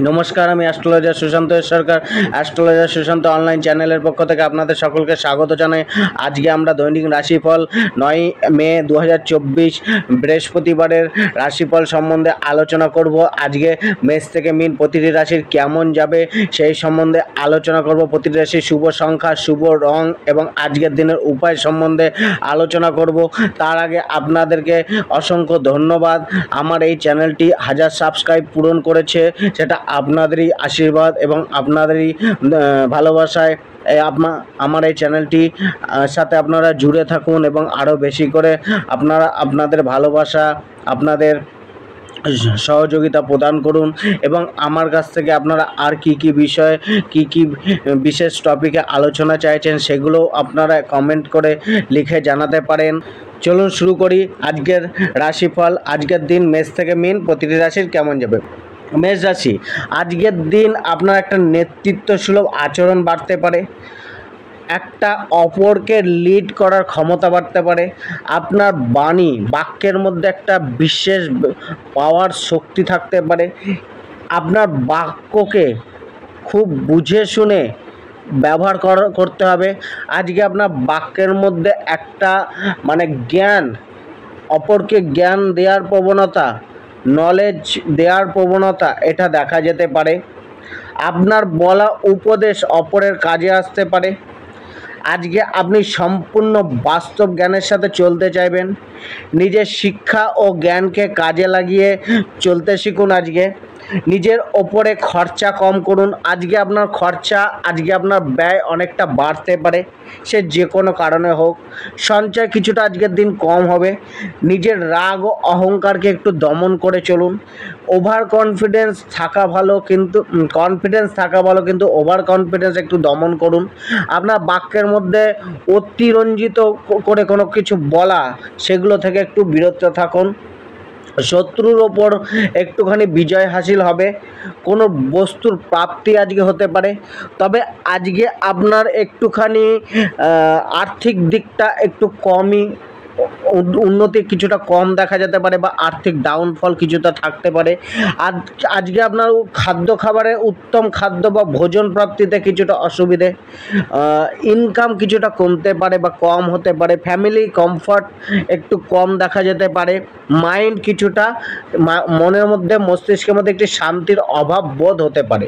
নমস্কার, আমি অ্যাস্ট্রোলজার সুশান্ত সরকার। Astrologer Sushant online চ্যানেলের পক্ষ থেকে আপনাদের সকলকে স্বাগত জানাই। আজকে আমরা দৈনিক রাশিফল 9 মে 2024 বৃহস্পতিবারের রাশিফল সম্বন্ধে আলোচনা করব। আজকে মেষ থেকে মীন প্রতিটি রাশির কেমন যাবে সেই সম্বন্ধে আলোচনা করব। প্রতিটি রাশির শুভ সংখ্যা, শুভ রং এবং আজকের দিনের উপায় সম্বন্ধে আলোচনা করব। তার আগে আপনাদেরকে অসংখ্য ধন্যবাদ। আমার এই চ্যানেলটি 1000 সাবস্ক্রাইব পূরণ করেছে, সেটা আপনাদেরই আশীর্বাদ এবং আপনাদেরই ভালোবাসায় আমার এই চ্যানেলটি সাথে আপনারা জুড়ে থাকুন এবং আরও বেশি করে আপনাদের ভালোবাসা, আপনাদের সহযোগিতা প্রদান করুন এবং আমার কাছ থেকে আপনারা আর কি বিষয়ে কি বিশেষ টপিকে আলোচনা চাইছেন সেগুলো আপনারা কমেন্ট করে লিখে জানাতে পারেন। চলুন শুরু করি আজকের রাশিফল। আজকের দিন মেষ থেকে মীন প্রতিটি রাশির কেমন যাবে। মেষ রাশি, আজকের দিন আপনার একটা নেতৃত্বসুলভ আচরণ বাড়তে পারে, একটা অপরকে লিড করার ক্ষমতা বাড়তে পারে। আপনার বাক্যের মধ্যে একটা বিশেষ পাওয়ার শক্তি থাকতে পারে। আপনার বাক্যকে খুব বুঝে শুনে ব্যবহার করতে হবে। আজকে আপনার বাক্যের মধ্যে একটা জ্ঞান, অপরকে জ্ঞান দেওয়ার প্রবণতা, নলেজ দেওয়ার প্রবণতা এটা দেখা যেতে পারে। আপনার বলা উপদেশ অপরের কাজে আসতে পারে। আজকে আপনি সম্পূর্ণ বাস্তব জ্ঞানের সাথে চলতে চাইবেন। নিজের শিক্ষা ও জ্ঞানকে কাজে লাগিয়ে চলতে শিখুন। আজকে নিজের ওপরে খরচা কম করুন। আজকে আপনার ব্যয় অনেকটা বাড়তে পারে, সে যে কোনো কারণে হোক। সঞ্চয় কিছুটা আজকের দিন কম হবে। নিজের রাগ ও অহংকারকে একটু দমন করে চলুন। কনফিডেন্স থাকা ভালো, কিন্তু ওভার কনফিডেন্স একটু দমন করুন। আপনার বাক্যের মধ্যে অতিরঞ্জিত করে কোনো কিছু বলা, সেগুলো থেকে একটু বিরত থাকুন। শত্রুর ওপর একটুখানি বিজয় হাসিল হবে। কোনো বস্তুর প্রাপ্তি আজকে হতে পারে। তবে আজকে আপনার একটুখানি আর্থিক দিকটা একটু কমই, উন্নতি কিছুটা কম দেখা যেতে পারে বা আর্থিক ডাউনফল কিছুটা থাকতে পারে। আজকে আপনার খাবারে উত্তম খাদ্য বা ভোজন প্রাপ্তিতে কিছুটা অসুবিধে, ইনকাম কিছুটা কমতে পারে বা কম হতে পারে। ফ্যামিলি কমফর্ট একটু কম দেখা যেতে পারে। মাইন্ড কিছুটা, মনের মধ্যে, মস্তিষ্কের মধ্যে একটি শান্তির অভাব বোধ হতে পারে।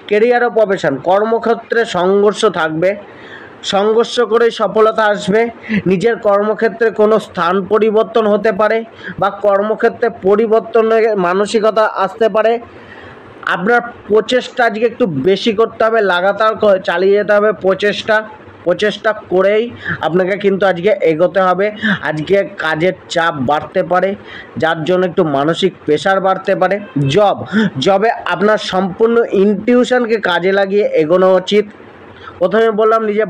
কেরিয়ার ও প্রফেশন, কর্মক্ষেত্রে সংঘর্ষ থাকবে, সংঘর্ষ করে সফলতা আসবে। নিজের কর্মক্ষেত্রে কোনো স্থান পরিবর্তন হতে পারে বা কর্মক্ষেত্রে পরিবর্তনের মানসিকতা আসতে পারে। আপনার প্রচেষ্টা আজকে একটু বেশি করতে হবে, লাগাতার চালিয়ে যেতে হবে। প্রচেষ্টা করেই আপনাকে কিন্তু আজকে এগোতে হবে। আজকে কাজের চাপ বাড়তে পারে, যার জন্য একটু মানসিক প্রেশার বাড়তে পারে। জবে আপনার সম্পূর্ণ ইনটিউশনকে কাজে লাগিয়ে এগোনো উচিত। প্রথমে বললাম নিজের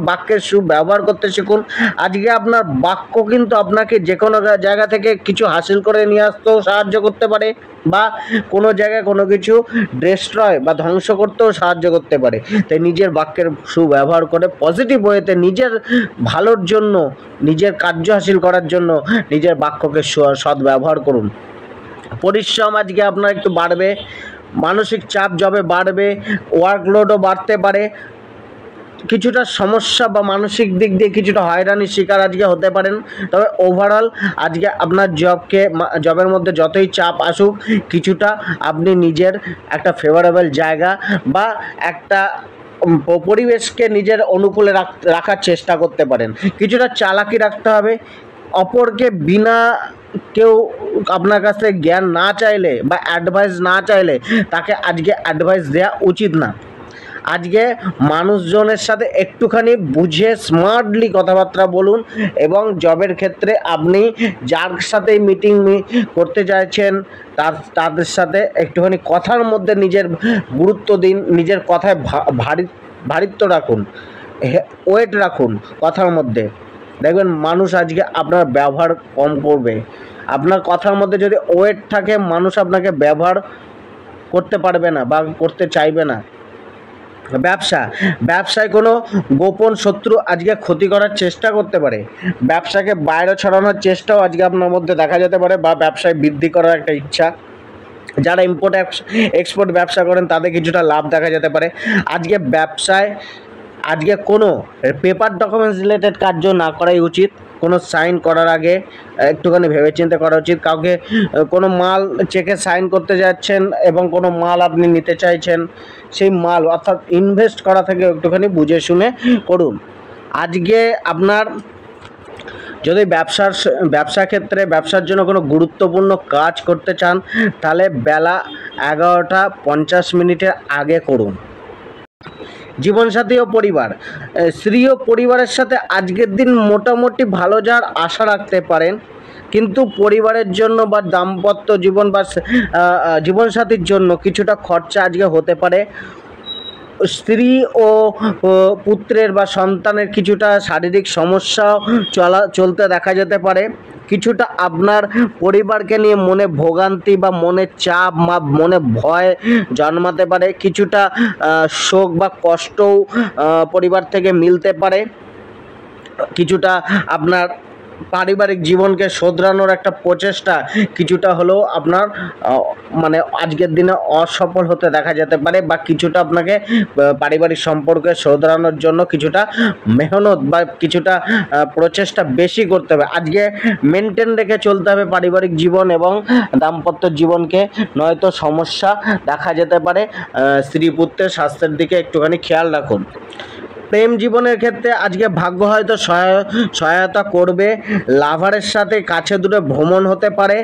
বাক্যের সুব্যবহার করতে শিখুন। আজকে আপনার বাক্য কিন্তু আপনাকে যে কোনো জায়গা থেকে কিছু হাসিল করে নিয়ে আসতেও সাহায্য করতে পারে বা কোনো জায়গায় কোনো কিছু ডিস্ট্রয় বা ধ্বংস করতেও সাহায্য করতে পারে। তাই নিজের বাক্যের সুব্যবহার করে পজিটিভ ওয়েতে নিজের ভালোর জন্য, নিজের কার্য হাসিল করার জন্য নিজের বাক্যকে সদ্ব্যবহার করুন। পরিশ্রম আজকে আপনার একটু বাড়বে, মানসিক চাপ জবে বাড়বে, ওয়ার্কলোডও বাড়তে পারে। কিছুটা সমস্যা বা মানসিক দিক দিয়ে কিছুটা হয়রানির শিকার আজকে হতে পারেন। তবে ওভারঅল আজকে আপনার জবের মধ্যে যতই চাপ আসুক, কিছুটা আপনি নিজের একটা ফেভারেবল জায়গা বা একটা পরিবেশকে নিজের অনুকূলে রাখার চেষ্টা করতে পারেন। কিছুটা চালাকি রাখতে হবে। অপরকে বিনা কেউ আপনার কাছ থেকে জ্ঞান না চাইলে বা অ্যাডভাইস না চাইলে তাকে আজকে অ্যাডভাইস দেওয়া উচিত না। আজকে মানুষজনের সাথে একটুখানি বুঝে স্মার্টলি কথাবার্তা বলুন এবং জবের ক্ষেত্রে আপনি যার সাথে মিটিং করতে চাইছেন তাদের সাথে একটুখানি কথার মধ্যে নিজের গুরুত্ব দিন, নিজের কথায় ভারিত্ব রাখুন, ওয়েট রাখুন কথার মধ্যে। দেখবেন মানুষ আজকে আপনার ব্যবহার কম করবে। আপনার কথার মধ্যে যদি ওয়েট থাকে, মানুষ আপনাকে ব্যবহার করতে পারবে না বা করতে চাইবে না। ব্যবসায় কোনো গোপন শত্রু আজকে ক্ষতি করার চেষ্টা করতে পারে। ব্যবসাকে বাইরে ছড়ানোর চেষ্টাও আজকে আপনার মধ্যে দেখা যেতে পারে বা ব্যবসায় বৃদ্ধি করার একটা ইচ্ছা। যারা ইম্পোর্ট এক্সপোর্ট ব্যবসা করেন তাদের কিছুটা লাভ দেখা যেতে পারে। আজকে ব্যবসায় আজকে কোনো পেপার ডকুমেন্টস রিলেটেড কার্য না করাই উচিত। কোনো সাইন করার আগে একটুখানি ভেবেচিন্তে করা উচিত। কাউকে কোনো মাল চেকে সাইন করতে যাচ্ছেন এবং কোনো মাল আপনি নিতে চাইছেন, সেই মাল অর্থাৎ ইনভেস্ট করা থেকে একটুখানি বুঝে শুনে করুন। আজকে আপনার যদি ব্যবসা ক্ষেত্রে ব্যবসার জন্য কোনো গুরুত্বপূর্ণ কাজ করতে চান তাহলে বেলা 11:50 আগে করুন। জীবনসাথী ও পরিবার, স্ত্রী ও পরিবারের সাথে আজকের দিন মোটামুটি ভালো যাওয়ার আশা রাখতে পারেন, কিন্তু পরিবারের জন্য বা দাম্পত্য জীবন বা জীবনসাথীর জন্য কিছুটা খরচা আজকে হতে পারে। স্ত্রী ও পুত্রের বা সন্তানের কিছুটা শারীরিক সমস্যা চলতে দেখা যেতে পারে। কিছুটা আপনার পরিবারকে নিয়ে মনে ভোগান্তি বা মনে চাপ বা মনে ভয় জন্মাতে পারে। কিছুটা শোক বা কষ্টও পরিবার থেকে মিলতে পারে। কিছুটা আপনার পারিবারিক জীবনকে শোধরানোর একটা প্রচেষ্টা কিছুটা হলেও আপনার মানে আজকের দিনে অসফল হতে দেখা যেতে পারে, বা কিছুটা আপনাকে পারিবারিক সম্পর্কে শোধরানোর জন্য কিছুটা মেহনত বা কিছুটা প্রচেষ্টা বেশি করতে হবে। আজকে মেনটেন রেখে চলতে হবে পারিবারিক জীবন এবং দাম্পত্য জীবনকে, নয়তো সমস্যা দেখা যেতে পারে। স্ত্রী পুত্রের স্বাস্থ্যের দিকে একটুখানি খেয়াল রাখুন। প্রেম জীবনের ক্ষেত্রে আজকে ভাগ্য হয়তো সহায়তা করবে। লাভারের সাথে কাছে দূরে ভ্রমণ হতে পারে।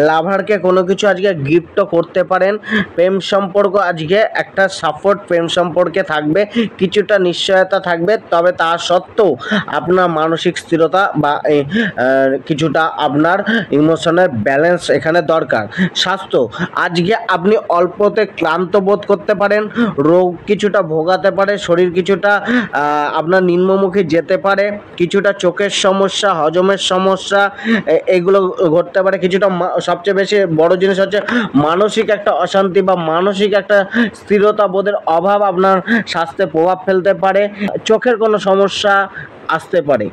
লাভারকে কোনো কিছু আজকে গিফটও করতে পারেন। প্রেম সম্পর্ক আজকে একটা সাপোর্ট প্রেম সম্পর্কে থাকবে, কিছুটা নিশ্চয়তা থাকবে, তবে তা সত্ত্বেও আপনার মানসিক স্থিরতা বা কিছুটা আপনার ইমোশনের ব্যালেন্স এখানে দরকার। স্বাস্থ্য, আজকে আপনি অল্পতে ক্লান্ত বোধ করতে পারেন, রোগ কিছুটা ভোগাতে পারে, শরীর কিছুটা আপনার নিম্নমুখী যেতে পারে, কিছুটা চোখের সমস্যা, হজমের সমস্যা এগুলো ঘটতে পারে। কিছুটা সবচেয়ে বেশি বড় জিনিস হচ্ছে মানসিক একটা অশান্তি বা মানসিক একটা স্থিরতা বোধের অভাব আপনার স্বাস্থ্যে প্রভাব ফেলতে পারে। চোখের কোনো সমস্যা আসতে পারে।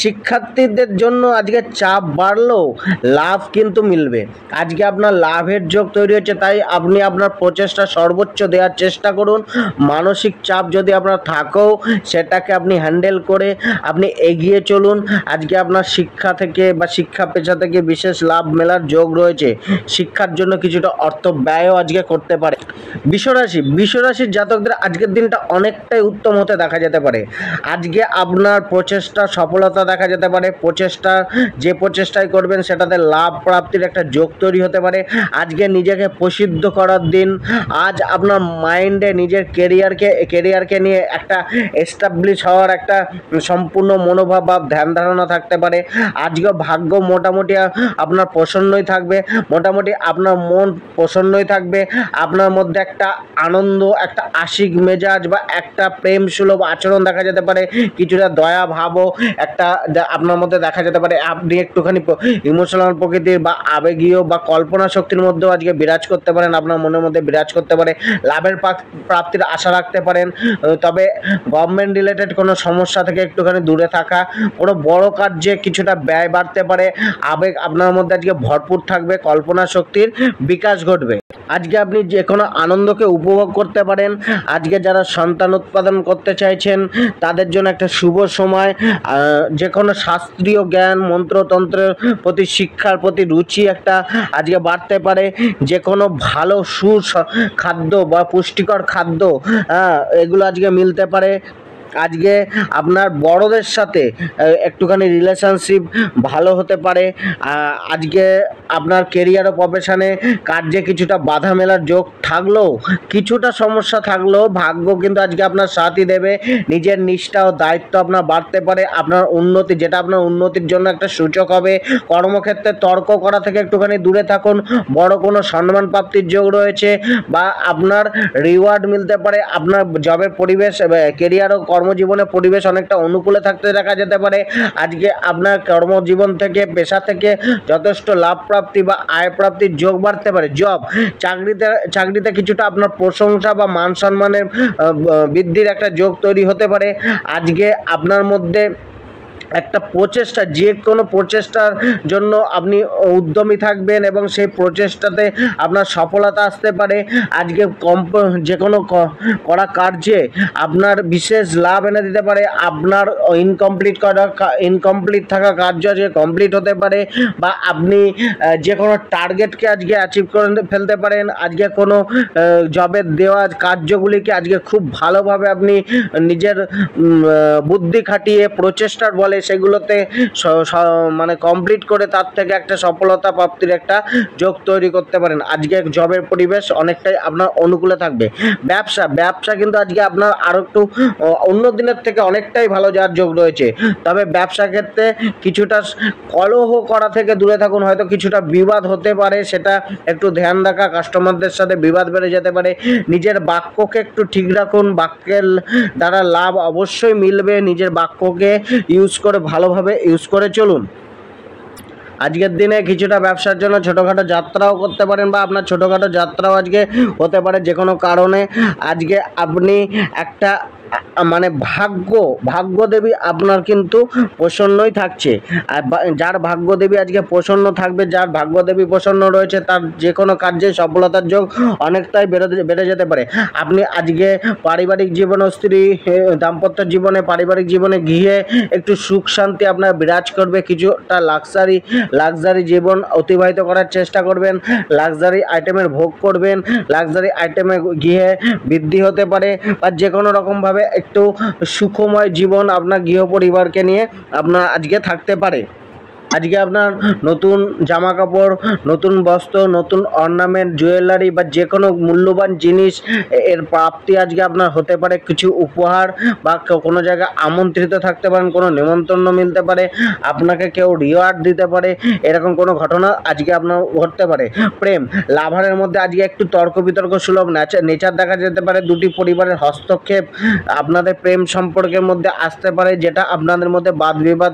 শিক্ষার্থীদের জন্য আজকে চাপ বাড়লেও লাভ কিন্তু মিলবে। আজকে আপনার লাভের যোগ তৈরি হচ্ছে, তাই আপনি আপনার প্রচেষ্টা সর্বোচ্চ দেওয়ার চেষ্টা করুন। মানসিক চাপ যদি আপনার থাকেও সেটাকে আপনি হ্যান্ডেল করে আপনি এগিয়ে চলুন। আজকে আপনার শিক্ষা থেকে বা শিক্ষা পেশা থেকে বিশেষ লাভ মেলার যোগ রয়েছে। শিক্ষার জন্য কিছুটা অর্থ ব্যয়ও আজকে করতে পারে। বিশ্বরাশির জাতকদের আজকের দিনটা অনেকটাই উত্তম হতে দেখা যেতে পারে। আজকে আপনার প্রচেষ্টা সফলতা দেখা যেতে পারে। যে প্রচেষ্টাই করবেন সেটাতে লাভ প্রাপ্তির একটা যোগ তৈরি হতে পারে। আজকে নিজেকে প্রসিদ্ধ করার দিন। আজ আপনার মাইন্ডে নিজের কেরিয়ারকে নিয়ে একটা এস্টাবলিশ হওয়ার একটা সম্পূর্ণ মনোভাব বা ধ্যান ধারণা থাকতে পারে। আজকে ভাগ্য মোটামুটি আপনার প্রসন্নই থাকবে, মোটামুটি আপনার মন প্রসন্নই থাকবে। আপনার মধ্যে একটা আনন্দ, একটা আশিক মেজাজ বা একটা প্রেম সুলভ আচরণ দেখা যেতে পারে। কিছুটা দয়া ভাবও একটা আপনার মধ্যে দেখা যেতে পারে। আপনি একটুখানি ইমোশনাল প্রকৃতির বা আবেগীয় বা কল্পনা শক্তির মধ্যেও আজকে বিরাজ করতে পারেন, আপনার মনের মধ্যে বিরাজ করতে পারে। লাভের প্রাপ্তির আশা রাখতে পারেন, তবে গভর্নমেন্ট রিলেটেড কোনো সমস্যা থেকে একটুখানি দূরে থাকা। কোনো বড় কার্যে কিছুটা ব্যয় বাড়তে পারে। আবেগ আপনার মধ্যে আজকে ভরপুর থাকবে, কল্পনা শক্তির বিকাশ ঘটবে। আজকে আপনি যে কোনো আনন্দকে উপভোগ করতে পারেন। আজকে যারা সন্তান উৎপাদন করতে চাইছেন তাদের জন্য একটা শুভ সময়। যে কোনো শাস্ত্রীয় জ্ঞান, মন্ত্রতন্ত্রের প্রতি, শিক্ষার প্রতি রুচি একটা আজকে বাড়তে পারে। যে কোনো ভালো খাদ্য বা পুষ্টিকর খাদ্য এগুলো আজকে মিলতে পারে। আজকে আপনার বড়দের সাথে একটুখানি রিলেশনশিপ ভালো হতে পারে। আজকে আপনার কেরিয়ার ও প্রফেশনে কার্যে কিছুটা বাধা মেলার যোগ থাকলেও, কিছুটা সমস্যা থাকলেও ভাগ্য কিন্তু আজকে আপনার সাথই দেবে। নিজের নিষ্ঠা ও দায়িত্ব আপনার বাড়তে পারে। আপনার উন্নতি, যেটা আপনার উন্নতির জন্য একটা সূচক হবে। কর্মক্ষেত্রে তর্ক করা থেকে একটুখানি দূরে থাকুন। বড় কোনো সম্মান প্রাপ্তির যোগ রয়েছে বা আপনার রিওয়ার্ড মিলতে পারে। আপনার জবের পরিবেশ, কেরিয়ার ও কর্মজীবনের পরিবেশ অনেকটা অনুকূলে থাকতে দেখা যেতে পারে। আজকে আপনার কর্মজীবন থেকে, পেশা থেকে যথেষ্ট লাভ প্রাপ্তি বা আয় প্রাপ্তির যোগ বাড়তে পারে। চাকরিতে কিছুটা আপনার প্রশংসা বা মান সম্মানের বৃদ্ধির একটা যোগ তৈরি হতে পারে। আজকে আপনার মধ্যে একটা প্রচেষ্টা, যে কোনো প্রচেষ্টার জন্য আপনি উদ্যমী থাকবেন এবং সেই প্রচেষ্টাতে আপনার সফলতা আসতে পারে। আজকে যে কোনো করা কার্যে আপনার বিশেষ লাভ এনে দিতে পারে। আপনার ইনকমপ্লিট থাকা কার্য আজকে কমপ্লিট হতে পারে, বা আপনি যে কোনো টার্গেটকে আজকে অ্যাচিভ করে ফেলতে পারেন। আজকে কোনো জবের দেওয়া কার্যগুলিকে আজকে খুব ভালোভাবে আপনি নিজের বুদ্ধি খাটিয়ে প্রচেষ্টার বলে সেগুলোতে মানে কমপ্লিট করে তার থেকে একটা সফলতা প্রাপ্তির একটা যোগ তৈরি করতে পারেন। আজকে জবের পরিবেশ অনেকটাই আপনার অনুকূলে থাকবে। ব্যবসা কিন্তু আজকে আপনার আরও একটু অন্য দিনের থেকে অনেকটাই ভালো যাওয়ার যোগ রয়েছে। তবে ব্যবসা ক্ষেত্রে কিছুটা কলহ করা থেকে দূরে থাকুন, হয়তো কিছুটা বিবাদ হতে পারে, সেটা একটু ধ্যান রাখা। কাস্টমারদের সাথে বিবাদ বেড়ে যেতে পারে। নিজের বাক্যকে একটু ঠিক রাখুন, বাক্যের দ্বারা লাভ অবশ্যই মিলবে। নিজের বাক্যকে ভালোভাবে ইউজ করে চলুন। আজকের দিনে কিছুটা ব্যবসার জন্য ছোটোখাটো যাত্রাও করতে পারেন, বা আপনার ছোটোখাটো যাত্রাও আজকে হতে পারে যে কোনো কারণে। আজকে আপনি একটা মানে ভাগ্যদেবী আপনার কিন্তু প্রসন্নই থাকছে। আর যার ভাগ্যদেবী আজকে প্রসন্ন থাকবে, যার ভাগ্যদেবী প্রসন্ন রয়েছে, তার যে কোনো কার্যে সফলতার যোগ অনেকটাই বেড়ে যেতে পারে। আপনি আজকে পারিবারিক জীবন, দাম্পত্য জীবনে, পারিবারিক জীবনে গিয়ে একটু সুখ শান্তি আপনার বিরাজ করবে। কিছুটা লাক্সারি জীবন অতিবাহিত করার চেষ্টা করবেন। লাক্সারি আইটেমের ভোগ করবেন। লাক্সারি আইটেমে গিয়ে বৃদ্ধি হতে পারে, বা যে কোনো রকমভাবে একটু সুখময় জীবন আপনার গৃহ পরিবারকে নিয়ে আপনার আজকে থাকতে পারে। আজকে আপনার নতুন জামা কাপড়, নতুন বস্ত্র, নতুন অর্নামেন্ট, জুয়েলারি বা যে কোনো মূল্যবান জিনিস এর প্রাপ্তি আজকে আপনার হতে পারে। কিছু উপহার বা কোনো জায়গায় আমন্ত্রিত থাকতে পারেন, কোনো নেমন্তন্ন মিলতে পারে, আপনাকে কেউ রিওয়ার্ড দিতে পারে, এরকম কোনো ঘটনা আজকে আপনার ঘটতে পারে। প্রেম লাভারের মধ্যে আজকে একটু তর্ক বিতর্ক সুলভ নেচার দেখা যেতে পারে। দুটি পরিবারের হস্তক্ষেপ আপনাদের প্রেম সম্পর্কের মধ্যে আসতে পারে, যেটা আপনাদের মধ্যে বাদ বিবাদ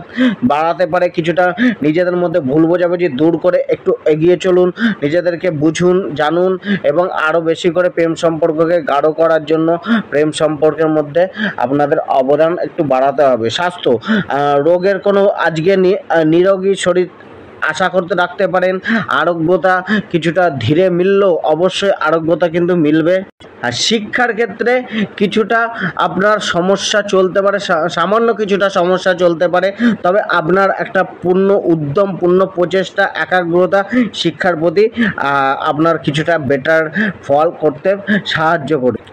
বাড়াতে পারে। কিছুটা নিজেদের মধ্যে ভুল বোঝাবুঝি দূর করে একটু এগিয়ে চলুন। নিজেদেরকে বুঝুন, জানুন, এবং আরও বেশি করে প্রেম সম্পর্ককে গাঢ় করার জন্য প্রেম সম্পর্কের মধ্যে আপনাদের অবদান একটু বাড়াতে হবে। স্বাস্থ্য রোগের কোনো আজকে নিরোগী শরীর আশা করতে রাখতে পারেন। আরোগ্যতা কিছুটা ধীরে মিললেও অবশ্যই আরোগ্যতা কিন্তু মিলবে। আর শিক্ষার ক্ষেত্রে কিছুটা আপনার সমস্যা চলতে পারে, সামান্য কিছুটা সমস্যা চলতে পারে। তবে আপনার একটা পূর্ণ উদ্যম, পূর্ণ প্রচেষ্টা, একাগ্রতা শিক্ষার প্রতি আপনার কিছুটা বেটার ফল করতে সাহায্য করবে।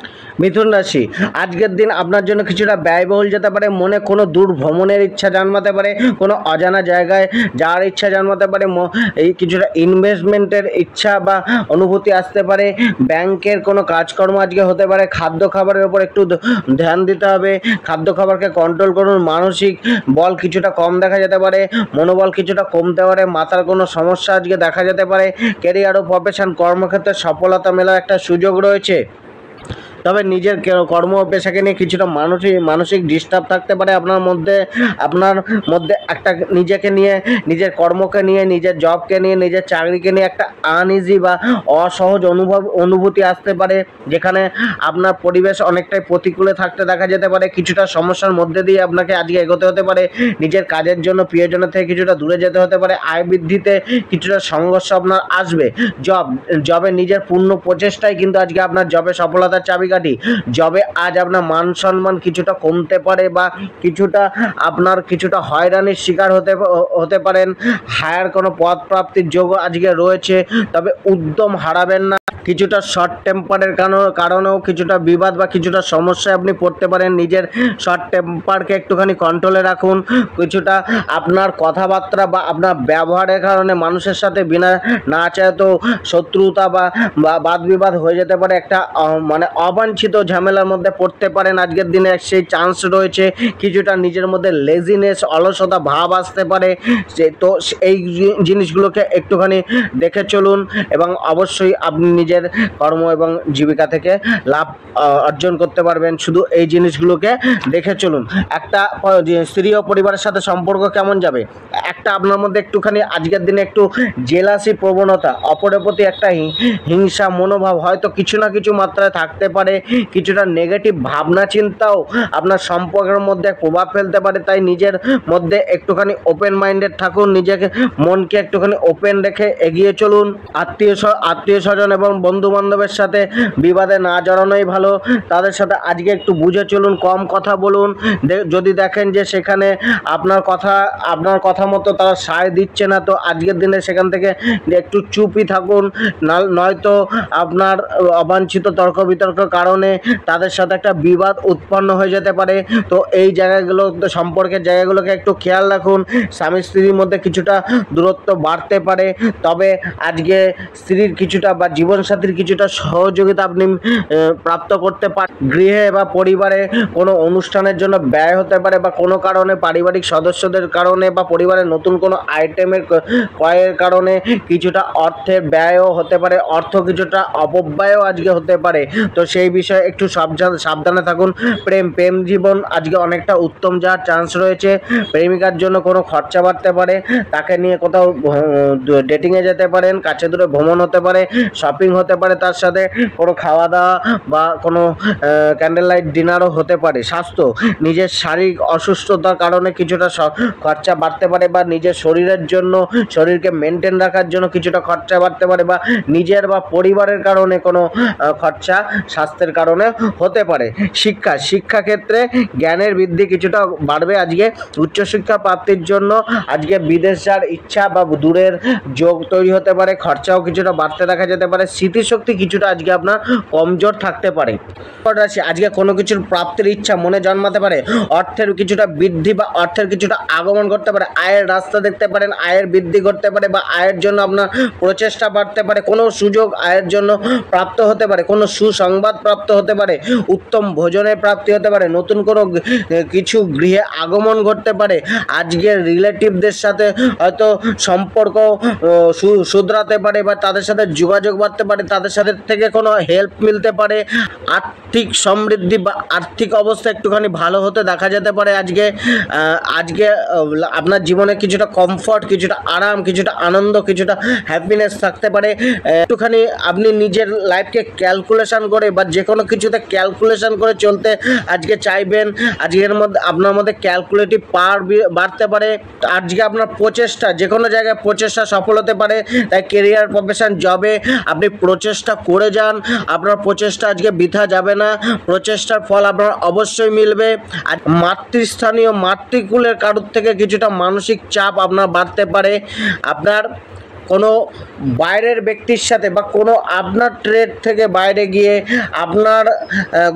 মিথুন রাশি আজকের দিন আপনার জন্য কিছুটা ব্যয়বহুল যেতে পারে। মনে কোনো দূর ভ্রমণের ইচ্ছা জন্মাতে পারে, কোনো অজানা জায়গায় যাওয়ার ইচ্ছা জন্মাতে পারে, এই কিছুটা ইনভেস্টমেন্টের ইচ্ছা বা অনুভূতি আসতে পারে। ব্যাংকের কোনো কাজকর্ম আজকে হতে পারে। খাদ্য খাবারের উপর একটু ধ্যান দিতে হবে। খাদ্য খাবারকে কন্ট্রোল করুন। মানসিক বল কিছুটা কম দেখা যেতে পারে, মনোবল কিছুটা কমতে পারে। মাথার কোনো সমস্যা আজকে দেখা যেতে পারে। ক্যারিয়ার ও প্রফেশন, কর্মক্ষেত্রে সফলতা মেলার একটা সুযোগ রয়েছে। তবে নিজের কর্ম পেশাকে নিয়ে কিছুটা মানসিক ডিস্টার্ব থাকতে পারে আপনার মধ্যে একটা নিজেকে নিয়ে, নিজের কর্মকে নিয়ে, নিজের জবকে নিয়ে, নিজের চাকরিকে নিয়ে একটা আনইজি বা অসহজ অনুভূতি আসতে পারে, যেখানে আপনার পরিবেশ অনেকটাই প্রতিকূলে থাকতে দেখা যেতে পারে। কিছুটা সমস্যার মধ্যে দিয়ে আপনাকে আজকে এগোতে হতে পারে। নিজের কাজের জন্য প্রিয়জনের থেকে কিছুটা দূরে যেতে হতে পারে। আয় বৃদ্ধিতে কিছুটা সংঘর্ষ আপনার আসবে। জবে নিজের পূর্ণ প্রচেষ্টাই কিন্তু আজকে আপনার জবে সফলতার চাবিকাঠি। জবে আজ আপনার মান সম্মান কিছুটা কমতে পারে, বা কিছুটা হয়রানির শিকার হতে পারেন। হায়ার কোনো পদ প্রাপ্তির যোগ আজকে রয়েছে, তবে উদ্যম হারাবেন না। কিছুটা শর্ট টেম্পারের কারণেও কিছুটা বিবাদ বা কিছুটা সমস্যায় আপনি পড়তে পারেন। নিজের শর্ট টেম্পারকে একটুখানি কন্ট্রোলে রাখুন। কিছুটা আপনার কথাবার্তা বা আপনার ব্যবহারের কারণে মানুষের সাথে বিনা না চাইতেও শত্রুতা বা বাদ বিবাদ হয়ে যেতে পারে। একটা মানে অবাঞ্ছিত ঝামেলার মধ্যে পড়তে পারেন। আজকের দিনে সেই চান্স রয়েছে। কিছুটা নিজের মধ্যে লেজিনেস, অলসতা ভাব আসতে পারে। তো এই জিনিসগুলোকে একটুখানি দেখে চলুন, এবং অবশ্যই আপনি নিজের কর্ম এবং জীবিকা থেকে লাভ অর্জন করতে পারবেন। শুধু এই জিনিসগুলোকে দেখে চলুন। একটা স্ত্রী ও পরিবারের সাথে সম্পর্ক কেমন যাবে, একটা আপনার মধ্যে একটুখানি আজকের দিনে একটু জেলাসি প্রবণতা, অপরের প্রতি একটা হিংসা মনোভাব হয়তো কিছু না কিছু মাত্রায় থাকতে পারে। পারে, কিছুটা নেগেটিভ ভাবনা চিন্তাও আপনার সম্পর্কের মধ্যে প্রভাব ফেলতে পারে। তাই নিজের মধ্যে একটুখানি ওপেন মাইন্ডেড থাকুন, নিজেকে মনকে একটুখানি ওপেন রেখে এগিয়ে চলুন। আত্মীয় স্বজন এবং বন্ধু বান্ধবের সাথে বিবাদে না জড়ানোই ভালো। তাদের সাথে আজকে একটু বুঝে চলুন, কম কথা বলুন। যদি দেখেন যে সেখানে আপনার কথা মতো তারা সায় দিচ্ছে না, তো আজকের দিনে সেখান থেকে একটু চুপই থাকুন। নয়তো আপনার অবাঞ্ছিত তর্ক বিতর্কের কারণে তাদের সাথে একটা বিবাদ উৎপন্ন হয়ে যেতে পারে। তো এই জায়গাগুলো, সম্পর্কের জায়গাগুলোকে একটু খেয়াল রাখুন। স্বামী স্ত্রীর মধ্যে কিছুটা দূরত্ব বাড়তে পারে, তবে আজকে স্ত্রীর কিছুটা বা জীবনসাথীর কিছুটা সহযোগিতা আপনি প্রাপ্ত করতে পারেন। গৃহে বা পরিবারে কোনো অনুষ্ঠানের জন্য ব্যয় হতে পারে, বা কোনো কারণে পারিবারিক সদস্যদের কারণে বা পরিবারের নতুন কোনো আইটেমের ক্রয়ের কারণে কিছুটা অর্থের ব্যয়ও হতে পারে, কিছুটা অপব্যয়ও আজকে হতে পারে। তো সেই বিষয়ে একটু সাবধানে থাকুন। প্রেম জীবন আজকে অনেকটা উত্তম যাওয়ার চান্স রয়েছে। প্রেমিকার জন্য কোনো খরচা বাড়তে পারে, তাকে নিয়ে কোথাও ডেটিংয়ে যেতে পারেন, কাছে দূরে ভ্রমণ হতে পারে, শপিং হতে পারে, তার সাথে কোনো খাওয়া দাওয়া বা কোনো ক্যান্ডেল লাইট ডিনারও হতে পারে। স্বাস্থ্য, নিজের শারীরিক অসুস্থতার কারণে কিছুটা খরচা বাড়তে পারে, বা নিজের শরীরকে মেনটেন রাখার জন্য কিছুটা খরচা বাড়তে পারে, বা নিজের বা পরিবারের কারণে কোনো খরচা স্বাস্থ্যের কারণে হতে পারে। শিক্ষাক্ষেত্রে জ্ঞানের বৃদ্ধি কিছুটা বাড়বে আজকে। উচ্চশিক্ষা প্রাপ্তির জন্য আজকে বিদেশ যাওয়ার ইচ্ছা বা দূরের যোগ তৈরি হতে পারে, খরচাও কিছুটা বাড়তে দেখা যেতে পারে। স্মৃতিশক্তি কিছুটা আজকে আপনার কমজোর থাকতে পারে। রাশি, আজকে কোনো কিছুর প্রাপ্তির ইচ্ছা মনে জন্মাতে পারে। অর্থের কিছুটা বৃদ্ধি বা অর্থের কিছুটা আগমন করতে পারে। আয়ের রাস্তা দেখতে পারেন, আয়ের বৃদ্ধি করতে পারে, বা আয়ের জন্য আপনার প্রচেষ্টা বাড়তে পারে। কোনো সুযোগ আয়ের জন্য প্রাপ্ত হতে পারে, কোনো সুসংবাদ প্রাপ্ত হতে পারে, উত্তম ভোজনের প্রাপ্তি হতে পারে, নতুন কোনো কিছু গৃহে আগমন ঘটতে পারে। আজকে রিলেটিভদের সাথে হয়তো সম্পর্ক শুধরাতে পারে, বা তাদের সাথে যোগাযোগ বাড়তে পারে, তাদের সাথে থেকে কোনো হেল্প মিলতে পারে। আর্থিক সমৃদ্ধি বা আর্থিক অবস্থা একটুখানি ভালো হতে দেখা যেতে পারে। আজকে আপনার জীবনে কিছুটা কমফর্ট, কিছুটা আরাম, কিছুটা আনন্দ, কিছুটা হ্যাপিনেস থাকতে পারে। একটুখানি আপনি নিজের লাইফকে ক্যালকুলেশন করে বা যে কোনো কিছুতে ক্যালকুলেশন করে চলতে আজকে চাইবেন। আজকের মধ্যে আপনার মধ্যে ক্যালকুলেটিভ পাওয়ার বাড়তে পারে। আজকে আপনার প্রচেষ্টা, যে কোনো জায়গায় প্রচেষ্টা সফল হতে পারে। তাই কেরিয়ার, প্রফেশন, জবে আপনি প্রচেষ্টা করে যান। আপনার প্রচেষ্টা আজকে বৃথা যাবে না, প্রচেষ্টার ফল আপনার অবশ্যই মিলবে। আর মাতৃকুলের কারোর থেকে কিছুটা মানসিক চাপ আপনার বাড়তে পারে। আপনার কোনো বাইরের ব্যক্তির সাথে বা কোনো আপনার ট্রেড থেকে বাইরে গিয়ে আপনার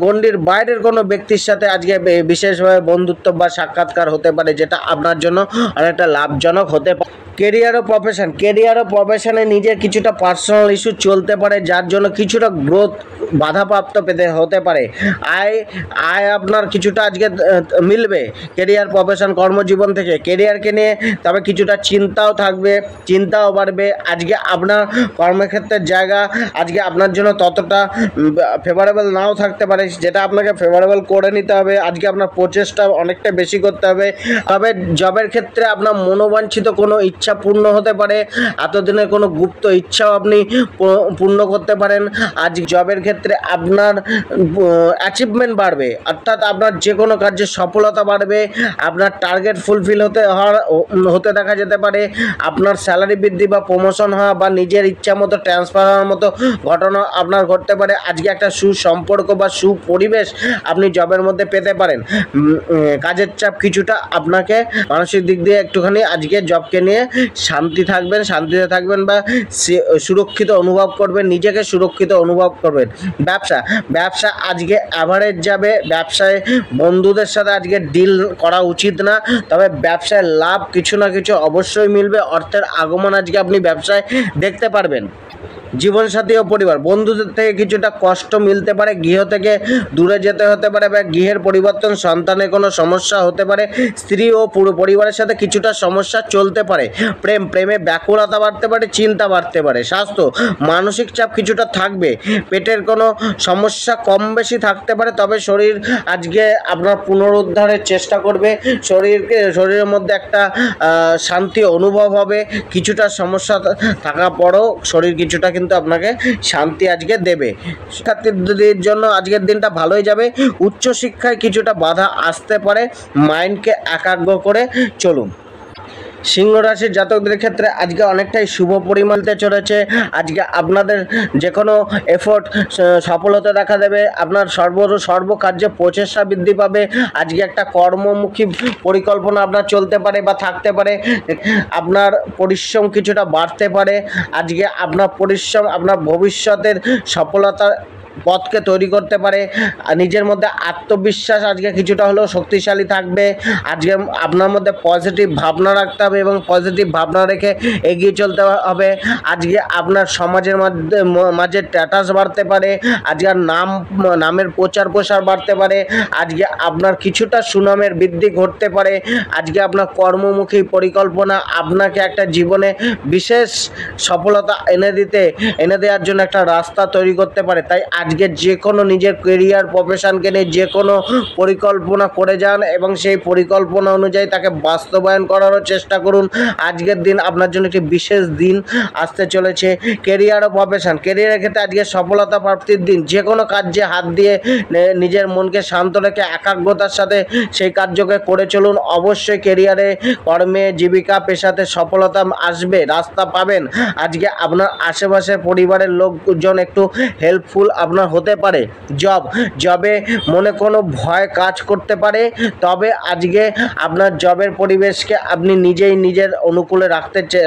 গণ্ডির বাইরের কোনো ব্যক্তির সাথে আজকে বিশেষভাবে বন্ধুত্ব বা সাক্ষাৎকার হতে পারে, যেটা আপনার জন্য অনেকটা লাভজনক হতে পারে। কেরিয়ার ও প্রফেশনে নিজের কিছুটা পার্সোনাল ইস্যু চলতে পারে, যার জন্য কিছুটা গ্রোথ বাধাপ্রাপ্ত হতে পারে। আয় আপনার কিছুটা আজকে মিলবে কেরিয়ার, প্রফেশন, কর্মজীবন থেকে। কেরিয়ারকে নিয়ে তবে কিছুটা চিন্তাও বাড়বে। আজকে আপনার কর্মক্ষেত্রের জায়গা আজকে আপনার জন্য ততটা ফেভারেবল নাও থাকতে পারে, যেটা আপনাকে ফেভারেবল করে নিতে হবে। আজকে আপনার প্রচেষ্টা অনেকটা বেশি করতে হবে। তবে জবের ক্ষেত্রে আপনার মনোবাঞ্ছিত কোনো ইচ্ছা পূর্ণ হতে পারে, এতদিনের কোনো গুপ্ত ইচ্ছাও আপনি পূর্ণ করতে পারেন। আজ জবের ক্ষেত্রে আপনার অ্যাচিভমেন্ট বাড়বে, অর্থাৎ আপনার যে কোনো কাজে সফলতা বাড়বে। আপনার টার্গেট ফুলফিল হতে দেখা যেতে পারে। আপনার স্যালারি বৃদ্ধি বা প্রমোশন হওয়া বা নিজের ইচ্ছা মতো ট্রান্সফার হওয়ার মতো ঘটনা আপনার ঘটতে পারে। আজকে একটা সুসম্পর্ক বা সুপরিবেশ আপনি জবের মধ্যে পেতে পারেন। কাজের চাপ কিছুটা আপনাকে মানসিক দিক দিয়ে একটুখানি আজকে জবকে নিয়ে শান্তিতে থাকবেন বা সুরক্ষিত অনুভব করবেন, নিজেকে সুরক্ষিত অনুভব করবেন। ব্যবসা আজকে অ্যাভারেজ যাবে। ব্যবসায় বন্ধুদের সাথে আজকে ডিল করা উচিত না, তবে ব্যবসায় লাভ কিছু না কিছু অবশ্যই মিলবে। অর্থের আগমন আজকে আপনি ব্যবসায় দেখতে পারবেন। জীবনসাথী ও পরিবার, বন্ধুদের থেকে কিছুটা কষ্ট মিলতে পারে, গৃহ থেকে দূরে যেতে হতে পারে, বা গৃহের পরিবর্তন, সন্তানের কোনো সমস্যা হতে পারে। স্ত্রী ও পুরো পরিবারের সাথে কিছুটা সমস্যা চলতে পারে। প্রেমে ব্যাকুলতা বাড়তে পারে, চিন্তা বাড়তে পারে। স্বাস্থ্য, মানসিক চাপ কিছুটা থাকবে, পেটের কোনো সমস্যা কম বেশি থাকতে পারে, তবে শরীর আজকে আপনার পুনরুদ্ধারের চেষ্টা করবে। শরীরের মধ্যে একটা শান্তি অনুভব হবে। কিছুটা সমস্যা থাকা পরেও শরীর কিছুটা কিন্তু আপনাকে শান্তি আজকে দেবে। শিক্ষার্থীদের জন্য আজকের দিনটা ভালোই যাবে। উচ্চশিক্ষায় কিছুটা বাধা আসতে পারে, মাইন্ডকে একাগ্র করে চলুন। সিংহ রাশির জাতকদের ক্ষেত্রে আজকে অনেকটাই শুভ পরিমাণতে চলেছে। আজকে আপনাদের যে কোনো এফোর্ট সফলতা দেখা দেবে, আপনার সর্বকার্যে প্রচেষ্টা বৃদ্ধি পাবে। আজকে একটা কর্মমুখী পরিকল্পনা আপনার চলতে পারে বা থাকতে পারে, আপনার পরিশ্রম কিছুটা বাড়তে পারে। আজকে আপনার পরিশ্রম আপনার ভবিষ্যতের সফলতার পথকে তৈরি করতে পারে। নিজের মধ্যে আত্মবিশ্বাস আজকে কিছুটা হলেও শক্তিশালী থাকবে। আজকে আপনার মধ্যে পজিটিভ ভাবনা রাখতে হবে এবং পজিটিভ ভাবনা রেখে এগিয়ে চলতে হবে। আজকে আপনার সমাজের মাঝে স্ট্যাটাস বাড়তে পারে। আজকে নামের প্রচার প্রসার বাড়তে পারে। আজকে আপনার কিছুটা সুনামের বৃদ্ধি ঘটতে পারে। আজকে আপনার কর্মমুখী পরিকল্পনা আপনাকে একটা জীবনে বিশেষ সফলতা এনে দেওয়ার জন্য একটা রাস্তা তৈরি করতে পারে। তাই আজকে যে কোনো নিজের কেরিয়ার প্রফেশনকে নিয়ে যে কোনো পরিকল্পনা করে যান এবং সেই পরিকল্পনা অনুযায়ী তাকে বাস্তবায়ন করারও চেষ্টা করুন। আজকের দিন আপনার জন্য একটি বিশেষ দিন আসতে চলেছে। কেরিয়ার ও প্রফেশন, কেরিয়ারের ক্ষেত্রে আজকে সফলতা প্রাপ্তির দিন। যে কোনো কাজে হাত দিয়ে নিজের মনকে শান্ত রেখে একাগ্রতার সাথে সেই কার্যকে করে চলুন। অবশ্যই কেরিয়ারে, কর্মে, জীবিকা, পেশাতে সফলতা আসবে, রাস্তা পাবেন। আজকে আপনার আশেপাশের পরিবারের লোকজন একটু হেল্পফুল আপনার হতে পারে। জবে মনে কোনো ভয় কাজ করতে পারে, তবে আজকে আপনার জবের পরিবেশকে আপনি নিজেই নিজের অনুকূলে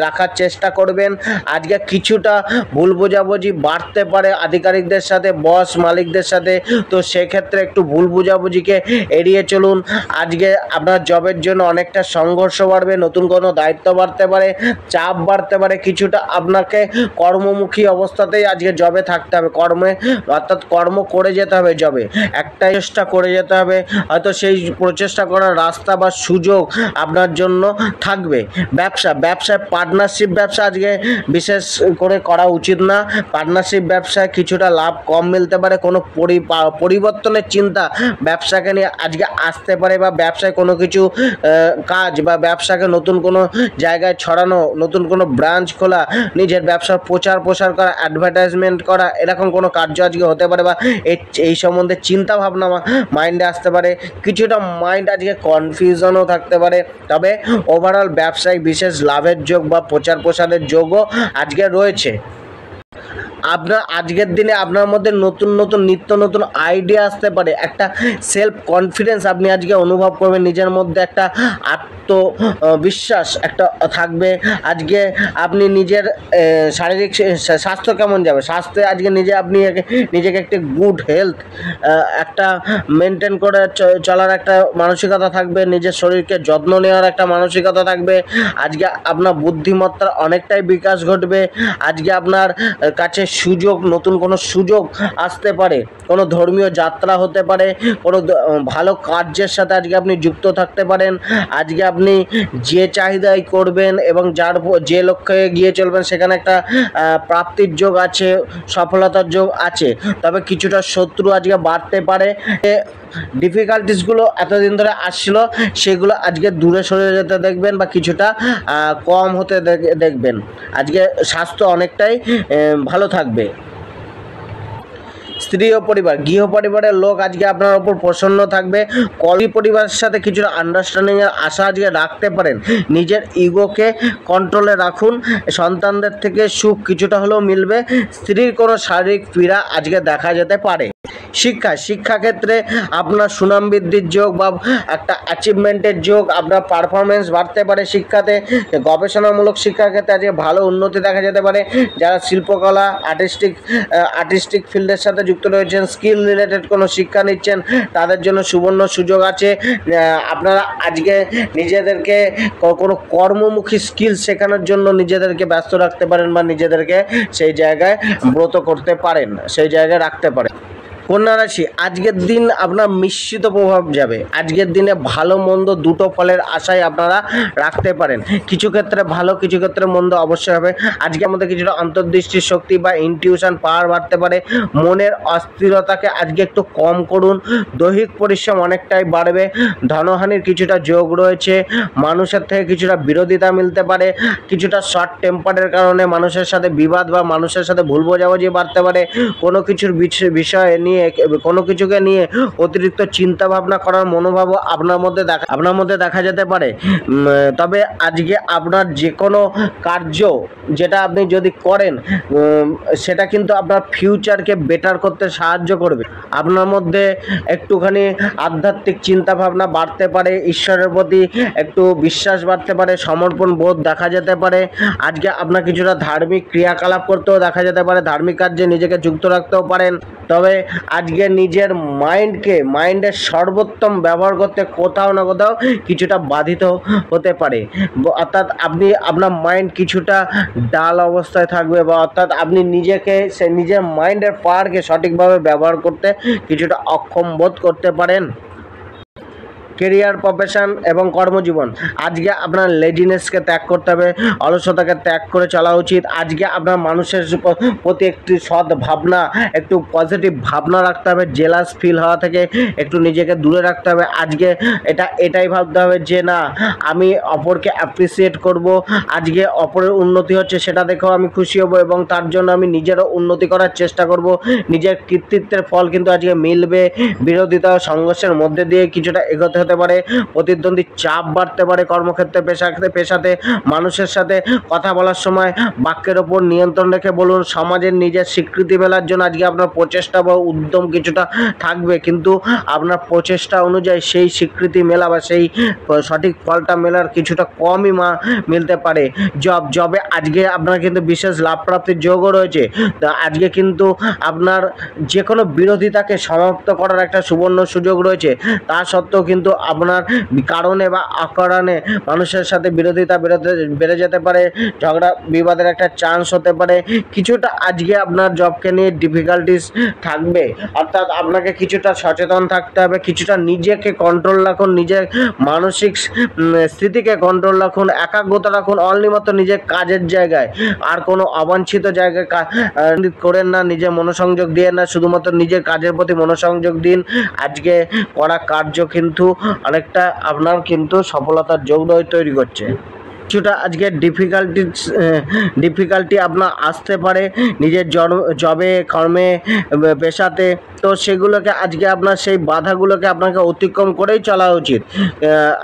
রাখার চেষ্টা করবেন। আজকে কিছুটা ভুল বোঝাবুঝি বাড়তে পারে আধিকারিকদের সাথে, বস মালিকদের সাথে, তো সেক্ষেত্রে একটু ভুল বোঝাবুঝিকে এড়িয়ে চলুন। আজকে আপনার জবের জন্য অনেকটা সংঘর্ষ বাড়বে, নতুন কোনো দায়িত্ব বাড়তে পারে, চাপ বাড়তে পারে। কিছুটা আপনাকে কর্মমুখী অবস্থাতেই আজকে জবে থাকতে হবে, অর্থাৎ কর্ম করে যেতে হবে। জবে একটা চেষ্টা করে যেতে হবে, হয়তো সেই প্রচেষ্টা করার রাস্তা বা সুযোগ আপনার জন্য থাকবে। ব্যবসায় পার্টনারশিপ ব্যবসা আজকে বিশেষ করে করা উচিত না। পার্টনারশিপ ব্যবসায় কিছুটা লাভ কম মিলতে পারে। কোনো পরিবর্তনের চিন্তা ব্যবসাকে নিয়ে আজকে আসতে পারে, বা ব্যবসায় কোনো কিছু কাজ বা ব্যবসাকে নতুন কোনো জায়গায় ছড়ানো, নতুন কোনো ব্রাঞ্চ খোলা, নিজের ব্যবসার প্রচার প্রসার করা, অ্যাডভার্টাইজমেন্ট করা, এরকম কোনো কার্য আজকে হতে পারে, বা এই সম্বন্ধে চিন্তা ভাবনা মাইন্ডে আসতে পারে। কিছুটা মাইন্ড আজকে কনফিউশনও থাকতে পারে। তবে ওভারঅল ব্যবসায়িক বিশেষ লাভের যোগ বা প্রচার প্রসারের যোগও আজকে রয়েছে। আপনার আজকের দিনে আপনার মধ্যে নিত্য নতুন আইডিয়া আসতে পারে। একটা সেলফ কনফিডেন্স আপনি আজকে অনুভব করবেন, নিজের মধ্যে একটা আত্মবিশ্বাস একটা থাকবে। আজকে আপনি নিজের শারীরিক স্বাস্থ্য কেমন যাবে, স্বাস্থ্যে আজকে আপনি নিজেকে একটি গুড হেলথ একটা মেনটেন করে চলার একটা মানসিকতা থাকবে। নিজের শরীরকে যত্ন নেওয়ার একটা মানসিকতা থাকবে। আজকে আপনার বুদ্ধিমত্তার অনেকটাই বিকাশ ঘটবে। আজকে আপনার কাছে নতুন কোনো সুযোগ আসতে পারে, কোনো ধর্মীয় যাত্রা হতে পারে, কোনো ভালো কার্যের সাথে আজকে আপনি যুক্ত থাকতে পারেন। আজকে আপনি যে চাহিদাই করবেন এবং যে লক্ষ্যে গিয়ে চলবেন সেখানে একটা প্রাপ্তির যোগ আছে, সফলতার যোগ আছে। তবে কিছুটা শত্রু আজকে বাড়তে পারে। ডিফিকাল্টিসগুলো এতদিন ধরে আসছিল, সেগুলো আজকে দূরে সরে যেতে দেখবেন বা কিছুটা কম হতে দেখবেন। আজকে স্বাস্থ্য অনেকটাই ভালো থাকবে। স্ত্রী ও পরিবার, গৃহ পরিবারের লোক আজকে আপনার ওপর প্রসন্ন থাকবে। কলি পরিবারের সাথে কিছুটা আন্ডারস্ট্যান্ডিংয়ের আশা আজকে রাখতে পারেন। নিজের ইগোকে কন্ট্রোলে রাখুন। সন্তানদের থেকে সুখ কিছুটা হলেও মিলবে। স্ত্রীর কোনো শারীরিক পীড়া আজকে দেখা যেতে পারে। শিক্ষাক্ষেত্রে আপনার সুনাম বৃদ্ধির যোগ বা একটা অ্যাচিভমেন্টের যোগ, আপনার পারফরমেন্স বাড়তে পারে। শিক্ষাতে গবেষণামূলক শিক্ষার ক্ষেত্রে আজকে ভালো উন্নতি দেখা যেতে পারে। যারা শিল্পকলা, আর্টিস্টিক ফিল্ডের সাথে যুক্ত রয়েছেন, স্কিল রিলেটেড কোনো শিক্ষা নিচ্ছেন, তাদের জন্য সুবর্ণ সুযোগ আছে। আপনারা আজকে নিজেদেরকে কোনো কর্মমুখী স্কিল শেখানোর জন্য নিজেদেরকে ব্যস্ত রাখতে পারেন, বা নিজেদেরকে সেই জায়গায় ব্রত করতে পারেন, সেই জায়গায় রাখতে পারেন। কন্যা রাশি, আজকের দিন আপনার মিশ্রিত প্রভাব যাবে। আজকের দিনে ভালো মন্দ দুটো ফলের আশায় আপনারা রাখতে পারেন। কিছু ক্ষেত্রে ভালো, কিছু ক্ষেত্রে মন্দ অবশ্যই হবে। আজকের মধ্যে কিছুটা অন্তর্দৃষ্টির শক্তি বা ইনটিউশন পাওয়ার বাড়তে পারে। মনের অস্থিরতাকে আজকে একটু কম করুন। দৈহিক পরিশ্রম অনেকটাই বাড়বে। ধনহানির কিছুটা যোগ রয়েছে। মানুষের থেকে কিছুটা বিরোধিতা মিলতে পারে। কিছুটা শর্ট টেম্পারের কারণে মানুষের সাথে বিবাদ বা মানুষের সাথে ভুল বোঝাবুঝি বাড়তে পারে। কোনো কিছুর বিষয়ে নিয়ে, কোনো কিছুকে নিয়ে অতিরিক্ত চিন্তা ভাবনা করার মনোভাবও আপনার মধ্যে দেখা যেতে পারে। তবে আজকে আপনার যে কোনো কার্য যেটা আপনি যদি করেন সেটা কিন্তু আপনার ফিউচারকে বেটার করতে সাহায্য করবে। আপনার মধ্যে একটুখানি আধ্যাত্মিক চিন্তা ভাবনা বাড়তে পারে। ঈশ্বরের প্রতি একটু বিশ্বাস বাড়তে পারে। সমর্পণ বোধ দেখা যেতে পারে। আজকে আপনার কিছুটা ধার্মিক ক্রিয়াকলাপ করতেও দেখা যেতে পারে। ধার্মিক কার্যে নিজেকে যুক্ত রাখতেও পারেন। তবে আজকে নিজের মাইন্ডের সর্বোত্তম ব্যবহার করতে কোথাও না কোথাও কিছুটা বাধিত হতে পারে। অর্থাৎ আপনার মাইন্ড কিছুটা ডাল অবস্থায় থাকবে, বা অর্থাৎ আপনি নিজের মাইন্ডের পাওয়ারকে সঠিকভাবে ব্যবহার করতে কিছুটা অক্ষম বোধ করতে পারেন। কেরিয়ার, প্রফেশন এবং কর্মজীবন, আজকে আপনার লেজিনেসকে ত্যাগ করতে হবে। অলসতাকে ত্যাগ করে চলা উচিত। আজকে আপনার মানুষের প্রতি একটি সৎ ভাবনা, একটু পজিটিভ ভাবনা রাখতে হবে। জেলাস ফিল হওয়া থেকে একটু নিজেকে দূরে রাখতে হবে। আজকে এটাই ভাবতে হবে যে না, আমি অপরকে অ্যাপ্রিসিয়েট করব। আজকে অপরের উন্নতি হচ্ছে সেটা দেখেও আমি খুশি হব, এবং তার জন্য আমি নিজেরও উন্নতি করার চেষ্টা করব। নিজের কৃতিত্বের ফল কিন্তু আজকে মিলবে। বিরোধিতা ও সংঘর্ষের মধ্যে দিয়ে কিছুটা এগোতে হতে পারে। প্রতিদ্বন্দ্বী চাপ বাড়তে পারে। কর্মক্ষেত্রে, পেশাতে মানুষের সাথে কথা বলার সময় বাক্যের ওপর নিয়ন্ত্রণ রেখে বলুন। সমাজের নিজের স্বীকৃতি মেলার জন্য আজকে আপনার প্রচেষ্টা বা উদ্যম কিছুটা থাকবে, কিন্তু আপনার প্রচেষ্টা অনুযায়ী সেই স্বীকৃতি মেলা বা সেই সঠিক ফলটা মেলার কিছুটা কমই মিলতে পারে। জবে আজকে আপনার কিন্তু বিশেষ লাভ প্রাপ্তির যোগও রয়েছে। আজকে কিন্তু আপনার যে কোনো বিরোধিতাকে সমাপ্ত করার একটা সুবর্ণ সুযোগ রয়েছে। তা সত্ত্বেও কিন্তু আপনার কারণে বা অকারণে মানুষের সাথে বিরোধিতা বেড়ে যেতে পারে। ঝগড়া বিবাদের একটা চান্স হতে পারে। কিছুটা আজকে আপনার জবকে নিয়ে ডিফিকাল্টিস থাকবে। অর্থাৎ আপনাকে কিছুটা সচেতন থাকতে হবে। কিছুটা নিজেকে কন্ট্রোল রাখুন। নিজের মানসিক স্থিতিকে কন্ট্রোল রাখুন। একাগ্রতা রাখুন অনলিমাত্র নিজের কাজের জায়গায়। আর কোনো অবাঞ্ছিত জায়গায় করেন না। নিজের মনোসংযোগ দিয়ে না, শুধুমাত্র নিজের কাজের প্রতি মনোসংযোগ দিন। আজকে করা কার্য কিন্তু অনেকটা আপনার কিন্তু সফলতার যোগ তৈরি করছে। কিছুটা আজকে ডিফিকাল্টি আপনার আসতে পারে নিজের জবে, কর্মে, পেশাতে। তো সেগুলোকে আজকে আপনার সেই বাধাগুলোকে আপনাকে অতিক্রম করেই চলা উচিত।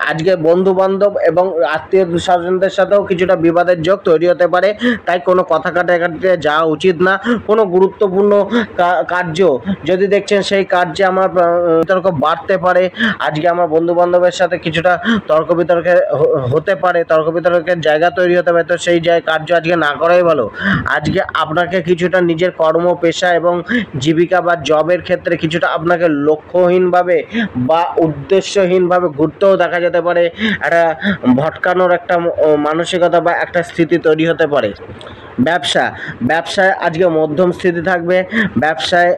আজকে বন্ধু বান্ধব এবং আত্মীয় স্বজনদের সাথেও কিছুটা বিবাদের যোগ তৈরি হতে পারে। তাই কোনো কথা কাটাকাটিতে যাওয়া উচিত না। কোনো গুরুত্বপূর্ণ কার্য যদি দেখছেন সেই কার্যে আমার বিতর্ক বাড়তে পারে। আজকে আমার বন্ধু বান্ধবের সাথে কিছুটা তর্ক বিতর্কে হতে পারে, তর্ক বিতর্কের জায়গা তৈরি হতে পারে। তো সেই কার্য আজকে না করাই ভালো। আজকে আপনাকে কিছুটা নিজের কর্ম, পেশা এবং জীবিকা বা জবের ক্ষেত্রে কিছুটা আপনাকে লক্ষ্যহীনভাবে বা উদ্দেশ্যহীনভাবে ঘুরতেও দেখা যেতে পারে। একটা ভটকানোর একটা মানসিকতা বা একটা স্থিতি তৈরি হতে পারে। ব্যবসায় আজকে মধ্যম স্থিতি থাকবে। ব্যবসায়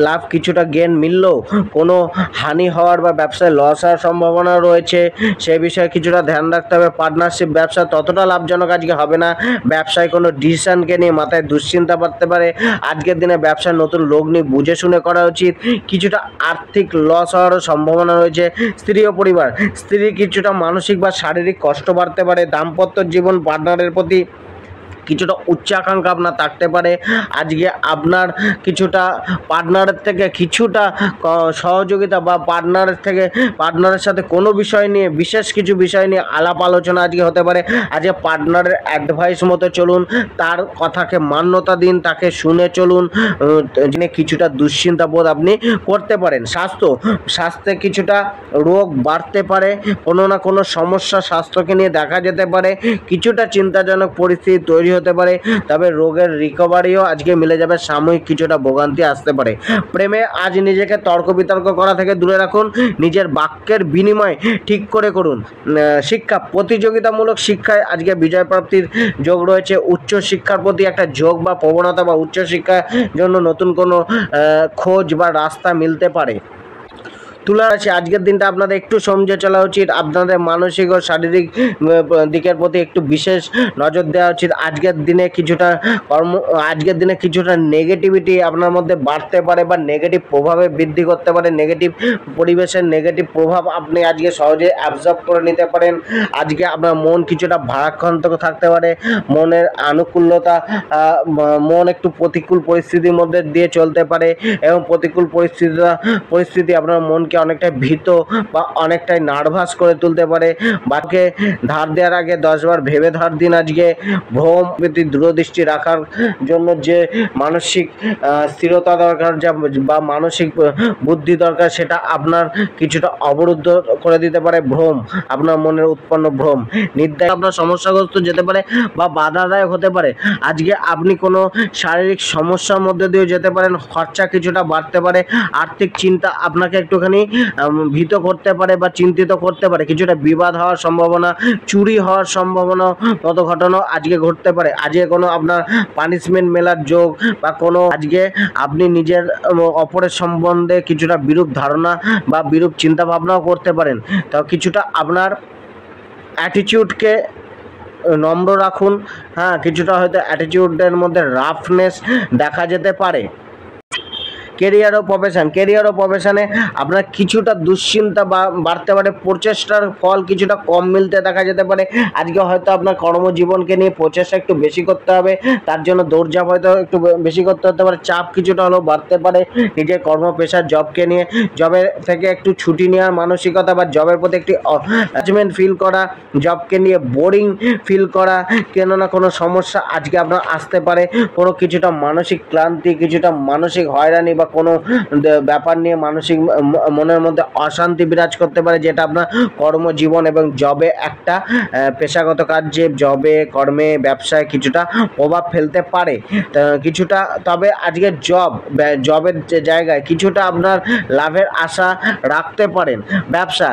লাভ কিছুটা গেন মিললেও কোনো হানি হওয়ার বা ব্যবসায় লস হওয়ার সম্ভাবনা রয়েছে। সেই বিষয়ে কিছুটা ধ্যান রাখতে হবে। পার্টনারশিপ ব্যবসা ততটা লাভজনক আজকে হবে না। ব্যবসায় কোনো ডিসিশনকে নিয়ে মাথায় দুশ্চিন্তা বাড়তে পারে। আজকের দিনে ব্যবসায় নতুন লোক নিয়ে বুঝে শুনে করা উচিত। কিছুটা আর্থিক লস হওয়ারও সম্ভাবনা রয়েছে। স্ত্রী ও পরিবার, কিছুটা মানসিক বা শারীরিক কষ্ট বাড়তে পারে। দাম্পত্য জীবন, পার্টনারের প্রতি কিছুটা উচ্চাকাঙ্ক্ষা আপনার থাকতে পারে। আজকে আপনার কিছুটা পার্টনারের থেকে কিছুটা সহযোগিতা বা পার্টনারের সাথে কোনো বিষয় নিয়ে, বিশেষ কিছু বিষয় নিয়ে আলাপ আলোচনা আজকে হতে পারে। আজকে পার্টনারের অ্যাডভাইস মতো চলুন, তার কথাকে মান্যতা দিন, তাকে শুনে চলুন। কিছুটা দুশ্চিন্তা বোধ আপনি করতে পারেন। স্বাস্থ্যে কিছুটা রোগ বাড়তে পারে। কোনো না কোনো সমস্যা স্বাস্থ্যকে নিয়ে দেখা যেতে পারে। কিছুটা চিন্তাজনক পরিস্থিতি তৈরি হতে পারে, তবে রোগের রিকভারিও আজকে মিলে যাবে। সাময়িক কিছুটা ভোগান্তি আসতে পারে। প্রেমে আজ নিজেকে তর্ক বিতর্ক করা থেকে দূরে রাখুন, নিজের বাক্যের বিনিময় ঠিক করে করুন। শিক্ষা, প্রতিযোগিতামূলক শিক্ষায় আজকে বিজয় প্রাপ্তির যোগ রয়েছে। উচ্চ শিক্ষার প্রতি একটা যোগ বা প্রবণতা বা উচ্চশিক্ষার জন্য নতুন কোনো খোঁজ বা রাস্তা মিলতে পারে। তুলা রাশি, আজকের দিনটা আপনাদের একটু সমঝে চলা উচিত। আপনাদের মানসিক ও শারীরিক দিকের প্রতি একটু বিশেষ নজর দেওয়া উচিত। আজকের দিনে কিছুটা নেগেটিভিটি আপনার মধ্যে বাড়তে পারে বা নেগেটিভ প্রভাবে বৃদ্ধি করতে পারে। নেগেটিভ পরিবেশের নেগেটিভ প্রভাব আপনি আজকে সহজে অ্যাবজর্ব করে নিতে পারেন। আজকে আপনার মন কিছুটা ভারাক্রান্ত থাকতে পারে। মনের আনুকূল্যতা, মন একটু প্রতিকূল পরিস্থিতির মধ্যে দিয়ে চলতে পারে এবং প্রতিকূল পরিস্থিতি আপনার মনকে অনেকটাই ভীত বা অনেকটাই নার্ভাস করে তুলতে পারে। বাকি ধার দেওয়ার আগে 10 বার ভেবে ধার দিন। আজকে ভ্রম প্রতি দূরদৃষ্টি রাখার জন্য যে মানসিক স্থিরতা দরকার বা মানসিক বুদ্ধি দরকার, সেটা আপনার কিছুটা অবরুদ্ধ করে দিতে পারে ভ্রম, আপনার মনের উৎপন্ন ভ্রম। নির্দায় আপনার সমস্যাগ্রস্ত যেতে পারে বা বাধাদায়ক হতে পারে। আজকে আপনি কোনো শারীরিক সমস্যার মধ্যে দিয়ে যেতে পারেন। খরচা কিছুটা বাড়তে পারে। আর্থিক চিন্তা আপনাকে একটুখানি ভীত করতে পারে বা চিন্তিত করতে পারে। কিছুটা বিবাদ হওয়ার সম্ভাবনা, চুরি হওয়ার সম্ভাবনা মতো ঘটনা আজকে ঘটতে পারে। আজকে কোনো আপনার পানিশমেন্ট মেলার যোগ বা কোনো আজকে আপনি নিজের অপরের সম্বন্ধে কিছুটা বিরূপ ধারণা বা বিরূপ চিন্তা ভাবনাও করতে পারেন। তো কিছুটা আপনার অ্যাটিটিউডকে নম্র রাখুন। কিছুটা হয়তো অ্যাটিটিউডের মধ্যে রাফনেস দেখা যেতে পারে। কেরিয়ার ও প্রফেশনে আপনার কিছুটা দুশ্চিন্তা বাড়তে পারে। প্রচেষ্টার ফল কিছুটা কম মিলতে দেখা যেতে পারে। আজকে হয়তো আপনার কর্মজীবনকে নিয়ে প্রচেষ্টা একটু বেশি করতে হবে, তার জন্য দৌড়ঝাঁপ হয়তো একটু বেশি করতে হতে পারে। চাপ কিছুটা হলেও বাড়তে পারে নিজের কর্মপেশার জবকে নিয়ে। জবের থেকে একটু ছুটি নেওয়ার মানসিকতা বা জবের প্রতি একটি অ্যাটাচমেন্ট ফিল করা, জবকে নিয়ে বোরিং ফিল করা, কেননা কোনো সমস্যা আজকে আপনার আসতে পারে। কোনো কিছুটা মানসিক ক্লান্তি, কিছুটা মানসিক হয়রানি বা কোনো ব্যাপার নিয়ে মানসিক মনের মধ্যে অশান্তি বিরাজ করতে পারে, যেটা আপনার কর্মজীবন এবং জবে একটা পেশাগত কাজে, জবে, কর্মে, ব্যবসায় কিছুটা প্রভাব ফেলতে পারে কিছুটা। তবে আজকে জবের জায়গায় কিছুটা আপনার লাভের আশা রাখতে পারেন। ব্যবসা,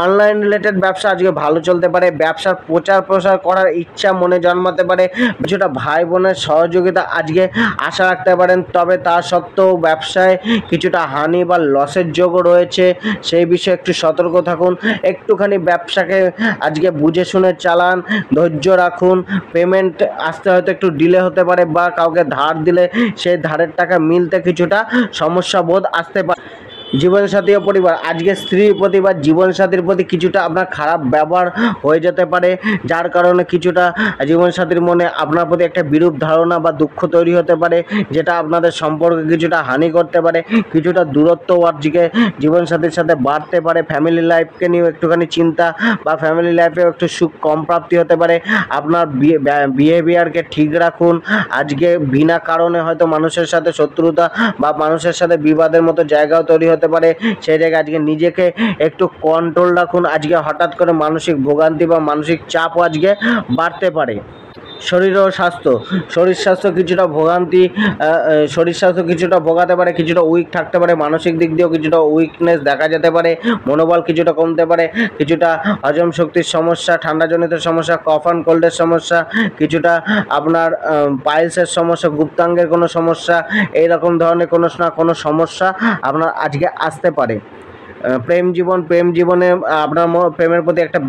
অনলাইন রিলেটেড ব্যবসা আজকে ভালো চলতে পারে। ব্যবসার প্রচার প্রসার করার ইচ্ছা মনে জন্মাতে পারে। কিছুটা ভাই বোনের সহযোগিতা আজকে আশা রাখতে পারেন। তবে তা সত্ত্বেও ব্যবসায় কিছুটা হানি বা লসের যোগও রয়েছে, সেই বিষয়ে একটু সতর্ক থাকুন। একটুখানি ব্যবসাকে আজকে বুঝে শুনে চালান, ধৈর্য রাখুন। পেমেন্ট আসতে হয়তো একটু ডিলে হতে পারে বা কাউকে ধার দিলে সেই ধারের টাকা মিলতে কিছুটা সমস্যা বোধ আসতে পারে। জীবনসাথী ও পরিবার, আজকে স্ত্রীর প্রতি বা জীবনসাথীর প্রতি কিছুটা আপনার খারাপ ব্যবহার হয়ে যেতে পারে, যার কারণে কিছুটা জীবনসাথীর মনে আপনার প্রতি একটা বিরূপ ধারণা বা দুঃখ তৈরি হতে পারে, যেটা আপনাদের সম্পর্কে কিছুটা হানি করতে পারে। কিছুটা দূরত্ব আজকে জীবনসাথীর সাথে বাড়তে পারে। ফ্যামিলি লাইফকে নিয়েও একটুখানি চিন্তা বা ফ্যামিলি লাইফেও একটু সুখ কম প্রাপ্তি হতে পারে। আপনার বিহেভিয়ারকে ঠিক রাখুন। আজকে বিনা কারণে হয়তো মানুষের সাথে শত্রুতা বা মানুষের সাথে বিবাদের মতো জায়গাও তৈরি হতে পারে। সেই জায়গায় আজকে নিজেকে একটু কন্ট্রোল রাখুন। আজকে হঠাৎ করে মানসিক ভোগান্তি বা মানসিক চাপও আজকে বাড়তে পারে। শরীর ও স্বাস্থ্য, শরীর স্বাস্থ্য কিছুটা ভোগাতে পারে, কিছুটা উইক থাকতে পারে। মানসিক দিক দিয়েও কিছুটা উইকনেস দেখা যেতে পারে। মনোবল কিছুটা কমতে পারে। কিছুটা হজম শক্তির সমস্যা, ঠান্ডাজনিত সমস্যা, কফ অ্যান্ড কোল্ডের সমস্যা, কিছুটা আপনার পাইলসের সমস্যা, গুপ্তাঙ্গের কোনো সমস্যা, এইরকম ধরনের কোনো সমস্যা আপনার আজকে আসতে পারে। প্রেম জীবনে আপনার প্রেমের প্রতি একটা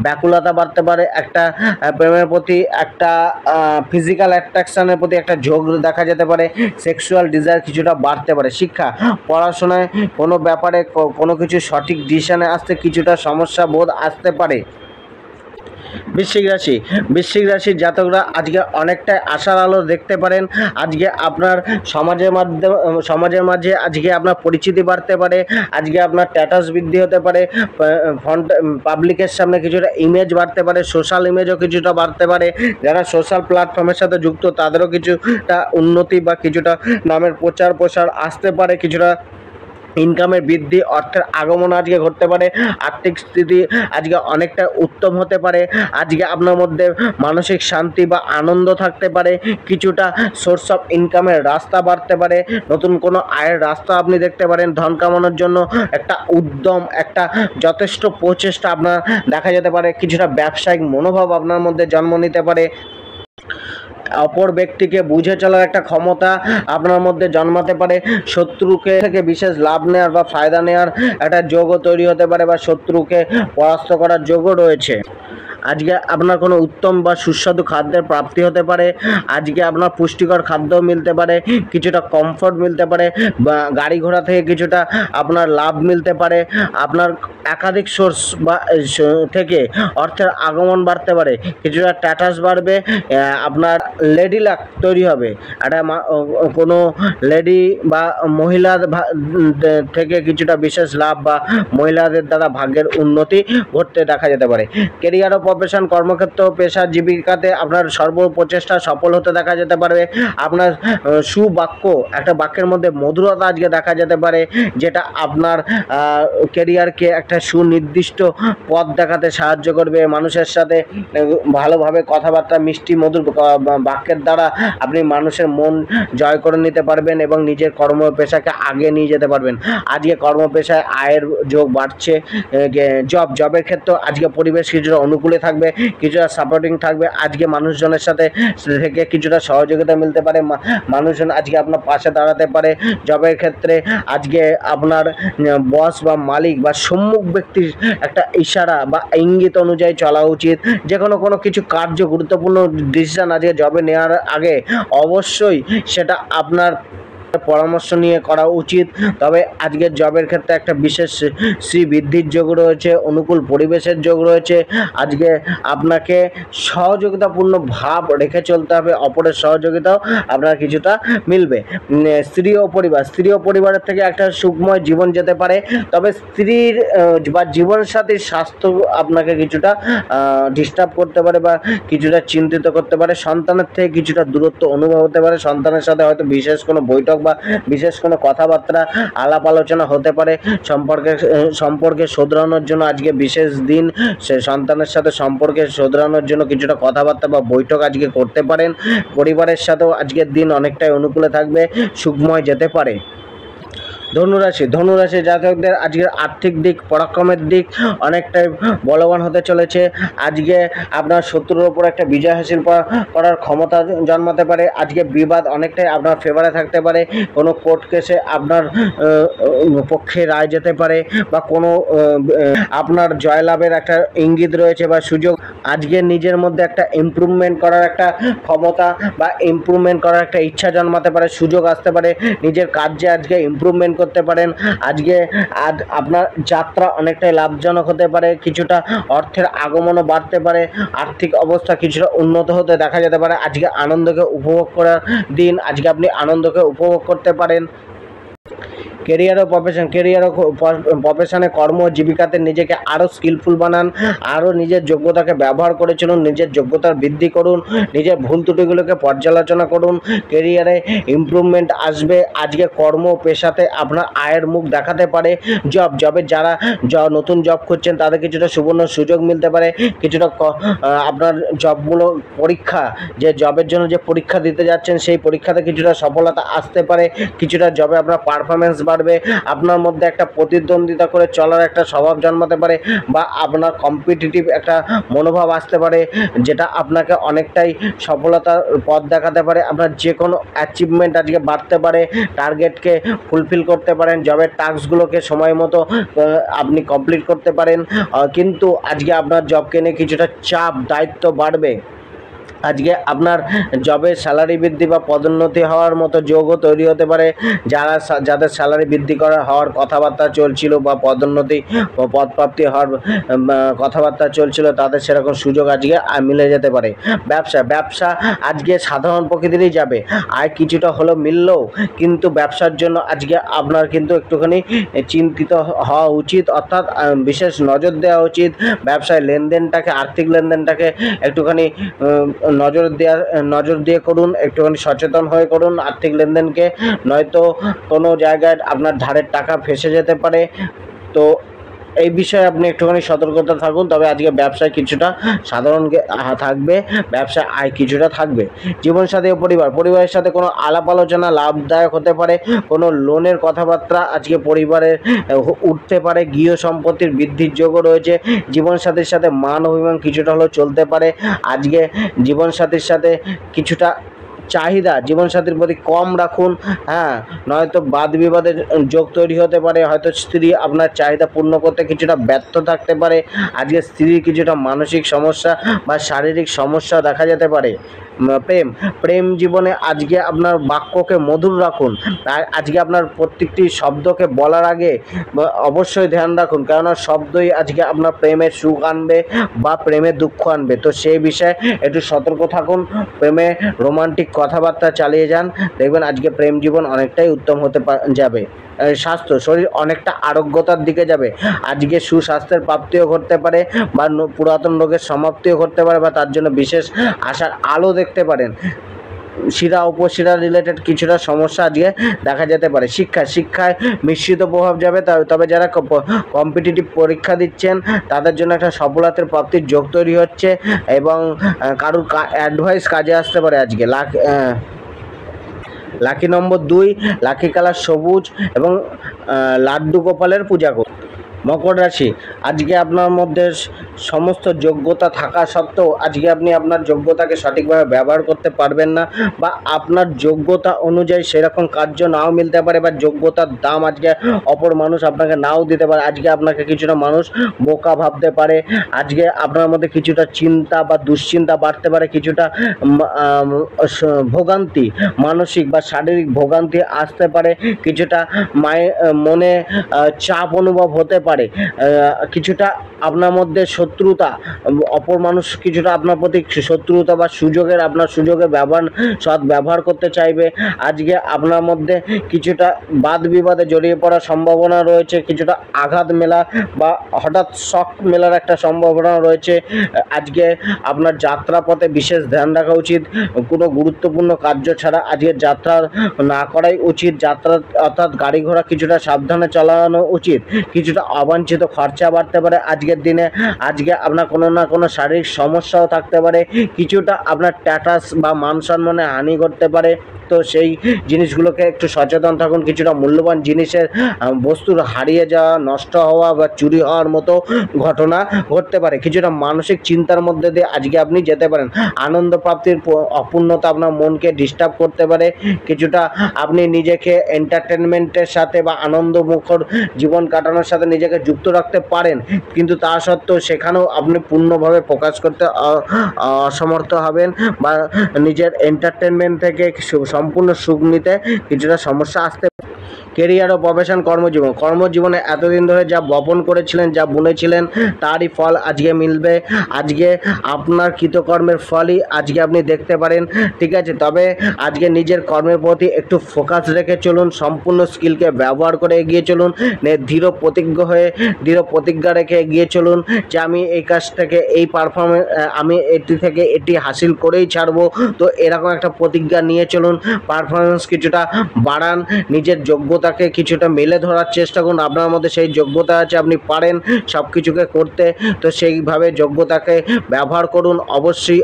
ব্যাকুলতা বাড়তে পারে। একটা প্রেমের প্রতি একটা ফিজিক্যাল অ্যাট্রাকশনের প্রতি একটা ঝোঁক দেখা যেতে পারে। সেক্সুয়াল ডিজায়ার কিছুটা বাড়তে পারে। শিক্ষা, পড়াশোনায় কোনো ব্যাপারে কোনো কিছু সঠিক ডিসিশনে আসতে কিছুটা সমস্যা বোধ আসতে পারে। বৃশ্চিক রাশির জাতকরা আজকে অনেকটাই আশার আলো দেখতে পারেন। আজকে আপনার সমাজের মাঝে আজকে আপনার পরিচিতি বাড়তে পারে। আজকে আপনার স্ট্যাটাস বৃদ্ধি হতে পারে। পাবলিকের সামনে কিছুটা ইমেজ বাড়তে পারে। সোশ্যাল ইমেজও কিছুটা বাড়তে পারে। যারা সোশ্যাল প্ল্যাটফর্মের সাথে যুক্ত তাদেরও কিছুটা উন্নতি বা কিছুটা নামের প্রচার প্রসার আসতে পারে। কিছুটা ইনকামের বৃদ্ধি, অর্থের আগমন আজকে ঘটতে পারে, আর্থিক স্থিতি আজকে অনেকটা উত্তম হতে পারে। আজকে আপনার মধ্যে মানসিক শান্তি বা আনন্দ থাকতে পারে, কিছুটা সোর্স অফ ইনকামের রাস্তা বাড়তে পারে, নতুন কোনো আয়ের রাস্তা আপনি দেখতে পারেন। ধন কামানোর জন্য একটা উদ্যম, একটা যথেষ্ট প্রচেষ্টা আপনার দেখা যেতে পারে, কিছুটা ব্যবসায়িক মনোভাব আপনার মধ্যে জন্ম নিতে পারে। অপর ব্যক্তিকে বুঝে চলার একটা ক্ষমতা আপনার মধ্যে জন্মাতে পারে। শত্রুকে থেকে বিশেষ লাভ নেওয়ার বা ফায়দা নেওয়ার একটা যোগও তৈরি হতে পারে, বা শত্রুকে পরাস্ত করার যোগও রয়েছে। আজকে আপনার কোনো উত্তম বা সুস্বাদু খাদ্যের প্রাপ্তি হতে পারে। আজকে আপনার পুষ্টিকর খাদ্যও মিলতে পারে, কিছুটা কমফর্ট মিলতে পারে, বা গাড়ি ঘোড়া থেকে কিছুটা আপনার লাভ মিলতে পারে। আপনার একাধিক সোর্স বা থেকে অর্থের আগমন বাড়তে পারে, কিছুটা স্ট্যাটাস বাড়বে, আপনার লেডি লাক তৈরি হবে। একটা কোনো লেডি বা মহিলার থেকে কিছুটা বিশেষ লাভ বা মহিলাদের দ্বারা ভাগ্যের উন্নতি ঘটতে দেখা যেতে পারে। কেরিয়ার ও প্রফেশন, কর্মক্ষেত্র, পেশা, জীবিকাতে আপনার সর্বপ্রচেষ্টা সফল হতে দেখা যেতে পারবে। আপনার সুবাক্য, একটা বাক্যের মধ্যে মধুরতা আজকে দেখা যেতে পারে, যেটা আপনার কেরিয়ারকে একটা সুনির্দিষ্ট পথ দেখাতে সাহায্য করবে। মানুষের সাথে ভালোভাবে কথাবার্তা, মিষ্টি মধুর বাক্যের দ্বারা আপনি মানুষের মন জয় করে নিতে পারবেন এবং নিজের কর্ম পেশাকে আগে নিয়ে যেতে পারবেন। আজকে কর্মপেশায় আয়ের যোগ বাড়ছে। জবের ক্ষেত্রে আজকে পরিবেশ কিছুটা অনুকূলে থাকবে, কিছুটা সাপোর্টিং থাকবে। আজকে মানুষজনের সাথে থেকে কিছুটা সহযোগিতা মিলতে পারে, মানুষজন আজকে আপনার পাশে দাঁড়াতে পারে। জবের ক্ষেত্রে আজকে আপনার বস বা মালিক বা সম্মুখ ব্যক্তির একটা ইশারা বা ইঙ্গিত অনুযায়ী চলা উচিত। যে কোনো কিছু কার্য, গুরুত্বপূর্ণ ডিসিশন আজকে জবে নেওয়ার আগে অবশ্যই সেটা আপনার পরামর্শ নিয়ে করা উচিত। তবে আজকের জবের ক্ষেত্রে একটা বিশেষ বৃদ্ধির যোগ রয়েছে, অনুকূল পরিবেশের যোগ রয়েছে। আজকে আপনাকে সহযোগিতাপূর্ণ ভাব রেখে চলতে হবে, অপরের সহযোগিতাও আপনার কিছুটা মিলবে। স্ত্রী ও পরিবারের থেকে একটা সুখময় জীবন যেতে পারে, তবে স্ত্রীর বা জীবনসাথীর স্বাস্থ্য আপনাকে কিছুটা ডিস্টার্ব করতে পারে বা কিছুটা চিন্তিত করতে পারে। সন্তানের থেকে কিছুটা দূরত্ব অনুভব হতে পারে, সন্তানের সাথে হয়তো বিশেষ কোনো বৈঠক বা বিশেষ কোনো কথাবার্তা, আলাপ আলোচনা হতে পারে। সম্পর্কে শোধরানোর জন্য আজকে বিশেষ দিন, সে সন্তানের সাথে সম্পর্কে শোধরানোর জন্য কিছুটা কথাবার্তা বা বৈঠক আজকে করতে পারেন। পরিবারের সাথেও আজকের দিন অনেকটাই অনুকূলে থাকবে, সুখময় যেতে পারে। ধনুরাশি জাতকদের আজকের আর্থিক দিক, পরাক্রমের দিক অনেকটাই বলবান হতে চলেছে। আজকে আপনার শত্রুর ওপর একটা বিজয় হাসিল করার ক্ষমতা জন্মাতে পারে। আজকে বিবাদ অনেকটাই আপনার ফেভারে থাকতে পারে, কোনো কোর্ট কেসে আপনার পক্ষে রায় যেতে পারে, বা কোনো আপনার জয়লাভের একটা ইঙ্গিত রয়েছে বা সুযোগ। আজকে নিজের মধ্যে একটা ইমপ্রুভমেন্ট করার একটা ক্ষমতা বা ইমপ্রুভমেন্ট করার একটা ইচ্ছা জন্মাতে পারে, সুযোগ আসতে পারে, নিজের কাজে আজকে ইমপ্রুভমেন্ট করতে পারেন। আজকে আপনার যাত্রা অনেকটাই লাভজনক হতে পারে, কিছুটা অর্থের আগমনও বাড়তে পারে, আর্থিক অবস্থা কিছুটা উন্নত হতে দেখা যেতে পারে। আজকে আনন্দকে উপভোগ করার দিন, আজকে আপনি আনন্দকে উপভোগ করতে পারেন। কেরিয়ার ও প্রফেশনে, কর্ম ও জীবিকাতে নিজেকে আরও স্কিলফুল বানান, আরও নিজের যোগ্যতাকে ব্যবহার করে চলুন, নিজের যোগ্যতার বৃদ্ধি করুন, নিজের ভুল ত্রুটিগুলোকে পর্যালোচনা করুন। কেরিয়ারে ইমপ্রুভমেন্ট আসবে। আজকে কর্ম পেশাতে আপনার আয়ের মুখ দেখাতে পারে। জবে যারা নতুন জব খুঁজছেন তাদের কিছুটা সুবর্ণ সুযোগ মিলতে পারে, কিছুটা আপনার জবগুলো পরীক্ষা, যে জবের জন্য যে পরীক্ষা দিতে যাচ্ছেন সেই পরীক্ষাতে কিছুটা সফলতা আসতে পারে, কিছুটা জবে আপনার পারফরমেন্স বাড়বে, আপনার মধ্যে একটা প্রতিদ্বন্দ্বিতা করে চলার একটা স্বভাব জন্মাতে পারে, বা আপনার কম্পিটিটিভ একটা মনোভাব আসতে পারে, যেটা আপনাকে অনেকটাই সফলতার পথ দেখাতে পারে। আপনার যে কোনো অ্যাচিভমেন্ট আজকে বাড়তে পারে, টার্গেটকে ফুলফিল করতে পারেন, জবের টাস্কগুলোকে সময় মতো আপনি কমপ্লিট করতে পারেন। কিন্তু আজকে আপনার জবকে নিয়ে কিছুটা চাপ, দায়িত্ব বাড়বে। আজকে আপনার জবের স্যালারি বৃদ্ধি বা পদোন্নতি হওয়ার মতো যোগও তৈরি হতে পারে। যাদের স্যালারি বৃদ্ধি হওয়ার কথাবার্তা চলছিল বা পদোন্নতি ও পদপ্রাপ্তি হওয়ার কথাবার্তা চলছিল, তাদের সেরকম সুযোগ আজকে মিলে যেতে পারে। ব্যবসা আজকে সাধারণ প্রকৃতিরই যাবে, আয় কিছুটা হলেও মিললেও কিন্তু ব্যবসার জন্য আজকে আপনার কিন্তু একটুখানি চিন্তিত হওয়া উচিত, অর্থাৎ বিশেষ নজর দেওয়া উচিত। ব্যবসায় লেনদেনটাকে, আর্থিক লেনদেনটাকে একটুখানি নজর দিয়ে করুন, একটুখানি সচেতন হয়ে করুন আর্থিক লেনদেনকে, নয়তো কোনো জায়গায় আপনার ধারের টাকা ফেঁসে যেতে পারে। তো এই বিষয়ে আপনি একটুখানি সতর্কতা থাকুন। তবে আজকে ব্যবসায় কিছুটা সাধারণ থাকবে, ব্যবসায় আয় কিছুটা থাকবে। জীবনসাথী ও পরিবারের সাথে কোনো আলাপ আলোচনা লাভদায়ক হতে পারে। কোনো লোনের কথাবার্তা আজকে পরিবারে উঠতে পারে। গৃহ সম্পত্তির বৃদ্ধির যোগও রয়েছে। জীবনসাথীর সাথে মান অভিমান কিছুটা হলেও চলতে পারে। আজকে জীবনসাথীর সাথে কিছুটা চাহিদা জীবনসাথীর প্রতি কম রাখুন, হ্যাঁ, নয়তো বাদ বিবাদের যোগ তৈরি হতে পারে। হয়তো স্ত্রী আপনার চাহিদা পূর্ণ করতে কিছুটা ব্যর্থ থাকতে পারে। আজকে স্ত্রীর কিছুটা মানসিক সমস্যা বা শারীরিক সমস্যা দেখা যেতে পারে। প্রেম জীবনে আজকে আপনার বাক্যকে মধুর রাখুন। আর আজকে আপনার প্রত্যেকটি শব্দকে বলার আগে অবশ্যই ধ্যান রাখুন, কেননা শব্দই আজকে আপনার প্রেমের সুখ আনবে বা প্রেমের দুঃখ আনবে। তো সেই বিষয়ে একটু সতর্ক থাকুন। প্রেমে রোমান্টিক কথাবার্তা চালিয়ে যান, দেখবেন আজকে প্রেম জীবন অনেকটাই উত্তম হতে যাবে। স্বাস্থ্য, শরীর অনেকটা আরোগ্যতার দিকে যাবে। আজকে সুস্বাস্থ্যের প্রাপ্তিও ঘটতে পারে বা পুরাতন রোগের সমাপ্তিও ঘটতে পারে, বা তার জন্য বিশেষ আশার আলো দেখতে পারেন। শিরা উপশিরা রিলেটেড কিছুটা সমস্যা আজকে দেখা যেতে পারে। শিক্ষায় মিশ্রিত প্রভাব যাবে। তবে যারা কম্পিটিটিভ পরীক্ষা দিচ্ছেন তাদের জন্য একটা সফলতার প্রাপ্তির যোগ তৈরি হচ্ছে, এবং কারুর অ্যাডভাইস কাজে আসতে পারে আজকে। লাকি নম্বর 2, লাকি কালার সবুজ, এবং লাড্ডু গোপালের পূজা করুন। মকর রাশি, আজকে আপনার মধ্যে সমস্ত যোগ্যতা থাকা সত্ত্বেও আজকে আপনি আপনার যোগ্যতাকে সঠিকভাবে ব্যবহার করতে পারবেন না, বা আপনার যোগ্যতা অনুযায়ী সেরকম কার্য নাও মিলতে পারে, বা যোগ্যতার দাম আজকে অপর মানুষ আপনাকে নাও দিতে পারে। আজকে আপনাকে কিছুটা মানুষ বোকা ভাবতে পারে। আজকে আপনার মধ্যে কিছুটা চিন্তা বা দুশ্চিন্তা বাড়তে পারে, কিছুটা ভোগান্তি, মানসিক বা শারীরিক ভোগান্তি আসতে পারে, কিছুটা মনে চাপ অনুভব হতে পারে, কিছুটা আপনার মধ্যে শত্রুতা, অপর মানুষ কিছুটা আপনার প্রতি শত্রুতা বা আপনার সুযোগের সৎ ব্যবহার করতে চাইবে। আজকে আপনার মধ্যে কিছুটা বাদ বিবাদে জড়িয়ে পড়ার সম্ভাবনা রয়েছে, কিছুটা আঘাত মেলা বা হঠাৎ শক মেলার একটা সম্ভাবনা রয়েছে। আজকে আপনার যাত্রা পথে বিশেষ ধ্যান রাখা উচিত। কোনো গুরুত্বপূর্ণ কার্য ছাড়া আজকে যাত্রা না করাই উচিত। অর্থাৎ গাড়ি ঘোড়া কিছুটা সাবধানে চালানো উচিত। কিছুটা অবাঞ্ছিত খরচা বাড়তে পারে আজকের দিনে। আজকে আপনার কোনো না কোনো শারীরিক সমস্যাও থাকতে পারে, কিছুটা আপনার স্ট্যাটাস বা মান সম্মানে হানি ঘটতে পারে। তো সেই জিনিসগুলোকে একটু সচেতন থাকুন। কিছুটা মূল্যবান জিনিসের বস্তুর হারিয়ে যাওয়া, নষ্ট হওয়া বা চুরি হওয়ার মতো ঘটনা ঘটতে পারে। কিছুটা মানসিক চিন্তার মধ্যে দিয়ে আজকে আপনি যেতে পারেন। আনন্দ প্রাপ্তির অপূর্ণতা আপনার মনকে ডিস্টার্ব করতে পারে। কিছুটা আপনি নিজেকে এন্টারটেনমেন্টের সাথে বা আনন্দমুখর জীবন কাটানোর সাথে নিজেকে যুক্ত রাখতে পারেন, কিন্তু তা সত্ত্বেও সেখানেও আপনি পূর্ণভাবে প্রকাশ করতে অসমর্থ হবেন, বা নিজের এন্টারটেনমেন্ট থেকে সম্পূর্ণ সুখ নিতে কিছুটা সমস্যা আসতে। কেরিয়ার ও প্রফেশন, কর্মজীবনে এতদিন ধরে যা বপন করেছিলেন, যা বুনেছিলেন, তারই ফল আজকে মিলবে। আজকে আপনার কৃতকর্মের ফলই আজকে আপনি দেখতে পারেন, ঠিক আছে। তবে আজকে নিজের কর্মের প্রতি একটু ফোকাস রেখে চলুন, সম্পূর্ণ স্কিলকে ব্যবহার করে এগিয়ে চলুন, দৃঢ় প্রতিজ্ঞা রেখে এগিয়ে চলুন যে আমি এই কাজ থেকে এই পারফরমেন্স, আমি এটি থেকে এটি হাসিল করেই ছাড়বো। তো এরকম একটা প্রতিজ্ঞা নিয়ে চলুন। পারফরমেন্স কিছুটা বাড়ান, নিজের যোগ্যতাকে কিছুটা মেলে ধরার চেষ্টা করুন। আপনার মধ্যে সেই যোগ্যতা আছে, আপনি পারেন সব কিছুকে করতে, তো সেইভাবে যোগ্যতাকে ব্যবহার করুন। অবশ্যই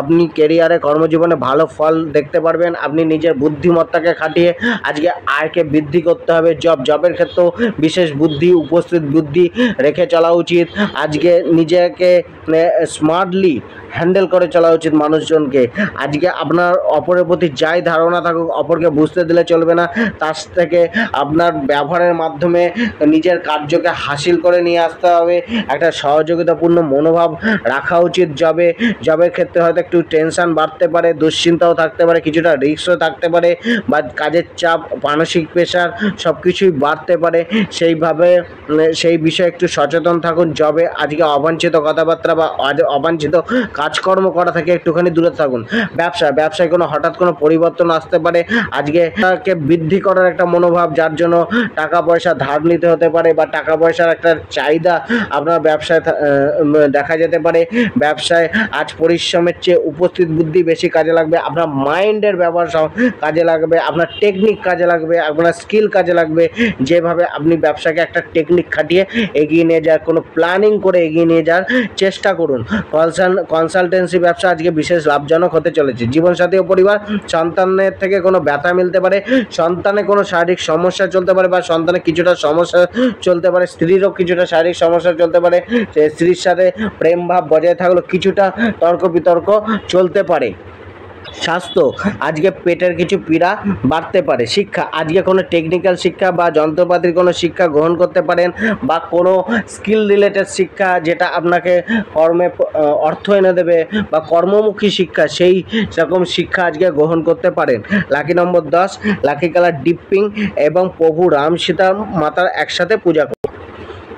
আপনি কেরিয়ারে, কর্মজীবনে ভালো ফল দেখতে পারবেন। আপনি নিজের বুদ্ধিমত্তাকে খাটিয়ে আজকে আয়কে বৃদ্ধি করতে হবে। জবের ক্ষেত্রেও বিশেষ উপস্থিত বুদ্ধি রেখে চলা উচিত। আজকে নিজেকে স্মার্টলি হ্যান্ডেল করে চলা উচিত মানুষজনকে। আজকে আপনার অপরের প্রতি যাই ধারণা থাকুক, অপরকে বুঝতে দিলে চলবে না। তার থেকে আপনার ব্যবহারের মাধ্যমে নিজের কার্যকে হাসিল করে নিয়ে আসতে হবে। একটা সহযোগিতাপূর্ণ মনোভাব রাখা উচিত। জবের ক্ষেত্রে হয়তো একটু টেনশন বাড়তে পারে, দুশ্চিন্তাও থাকতে পারে, কিছুটা রিস্কও থাকতে পারে, বা কাজের চাপ, মানসিক প্রেশার সব কিছুই বাড়তে পারে। সেই বিষয়ে একটু সচেতন থাকুন। জবে আজকে অবাঞ্ছিত কথাবার্তা বা অবাঞ্ছিত কাজকর্ম করা থেকে একটুখানি দূরে থাকুন। ব্যবসায় কোনো হঠাৎ কোনো পরিবর্তন আসতে পারে। আজকে বৃদ্ধি করার একটা মনোভাব, যার জন্য টাকা পয়সা ধার নিতে হতে পারে বা টাকা পয়সার একটা চাহিদা আপনার ব্যবসায় দেখা যেতে পারে। ব্যবসায় আজ পরিশ্রমের চেয়ে উপস্থিত বুদ্ধি বেশি কাজে লাগবে, আপনার মাইন্ডের ব্যবহার কাজে লাগবে, আপনার টেকনিক কাজে লাগবে, আপনার স্কিল কাজে লাগবে। যেভাবে আপনি ব্যবসাকে একটা টেকনিক খাটিয়ে এগিয়ে নিয়ে যাওয়ার, কোনো প্ল্যানিং করে এগিয়ে নিয়ে যাওয়ার চেষ্টা করুন। কনসালটেন্সি ব্যবসা আজকে বিশেষ লাভজনক হতে চলেছে। জীবনসাথী ও পরিবার, সন্তানের থেকে কোনো ব্যথা মিলতে পারে, সন্তানের কোনো শারীরিক সমস্যা চলতে পারে বা সন্তানের কিছুটা সমস্যা চলতে পারে, স্ত্রীরও কিছুটা শারীরিক সমস্যা চলতে পারে, স্ত্রীর সাথে প্রেম ভাব বজায় থাকলেও কিছুটা তর্ক বিতর্ক চলতে পারে। স্বাস্থ্য, আজকে পেটের কিছু পীড়া বাড়তে পারে। শিক্ষা, আজকে কোনো টেকনিক্যাল শিক্ষা বা যন্ত্রপাতির কোনো শিক্ষা গ্রহণ করতে পারেন বা কোনো স্কিল রিলেটেড শিক্ষা যেটা আপনাকে কর্মে অর্থ এনে দেবে বা কর্মমুখী শিক্ষা, সেই রকম শিক্ষা আজকে গ্রহণ করতে পারেন। লাকি নম্বর 10, লাকি কালার ডিপ পিঙ্ক এবং প্রভু রাম সীতা মাতার একসাথে পূজা।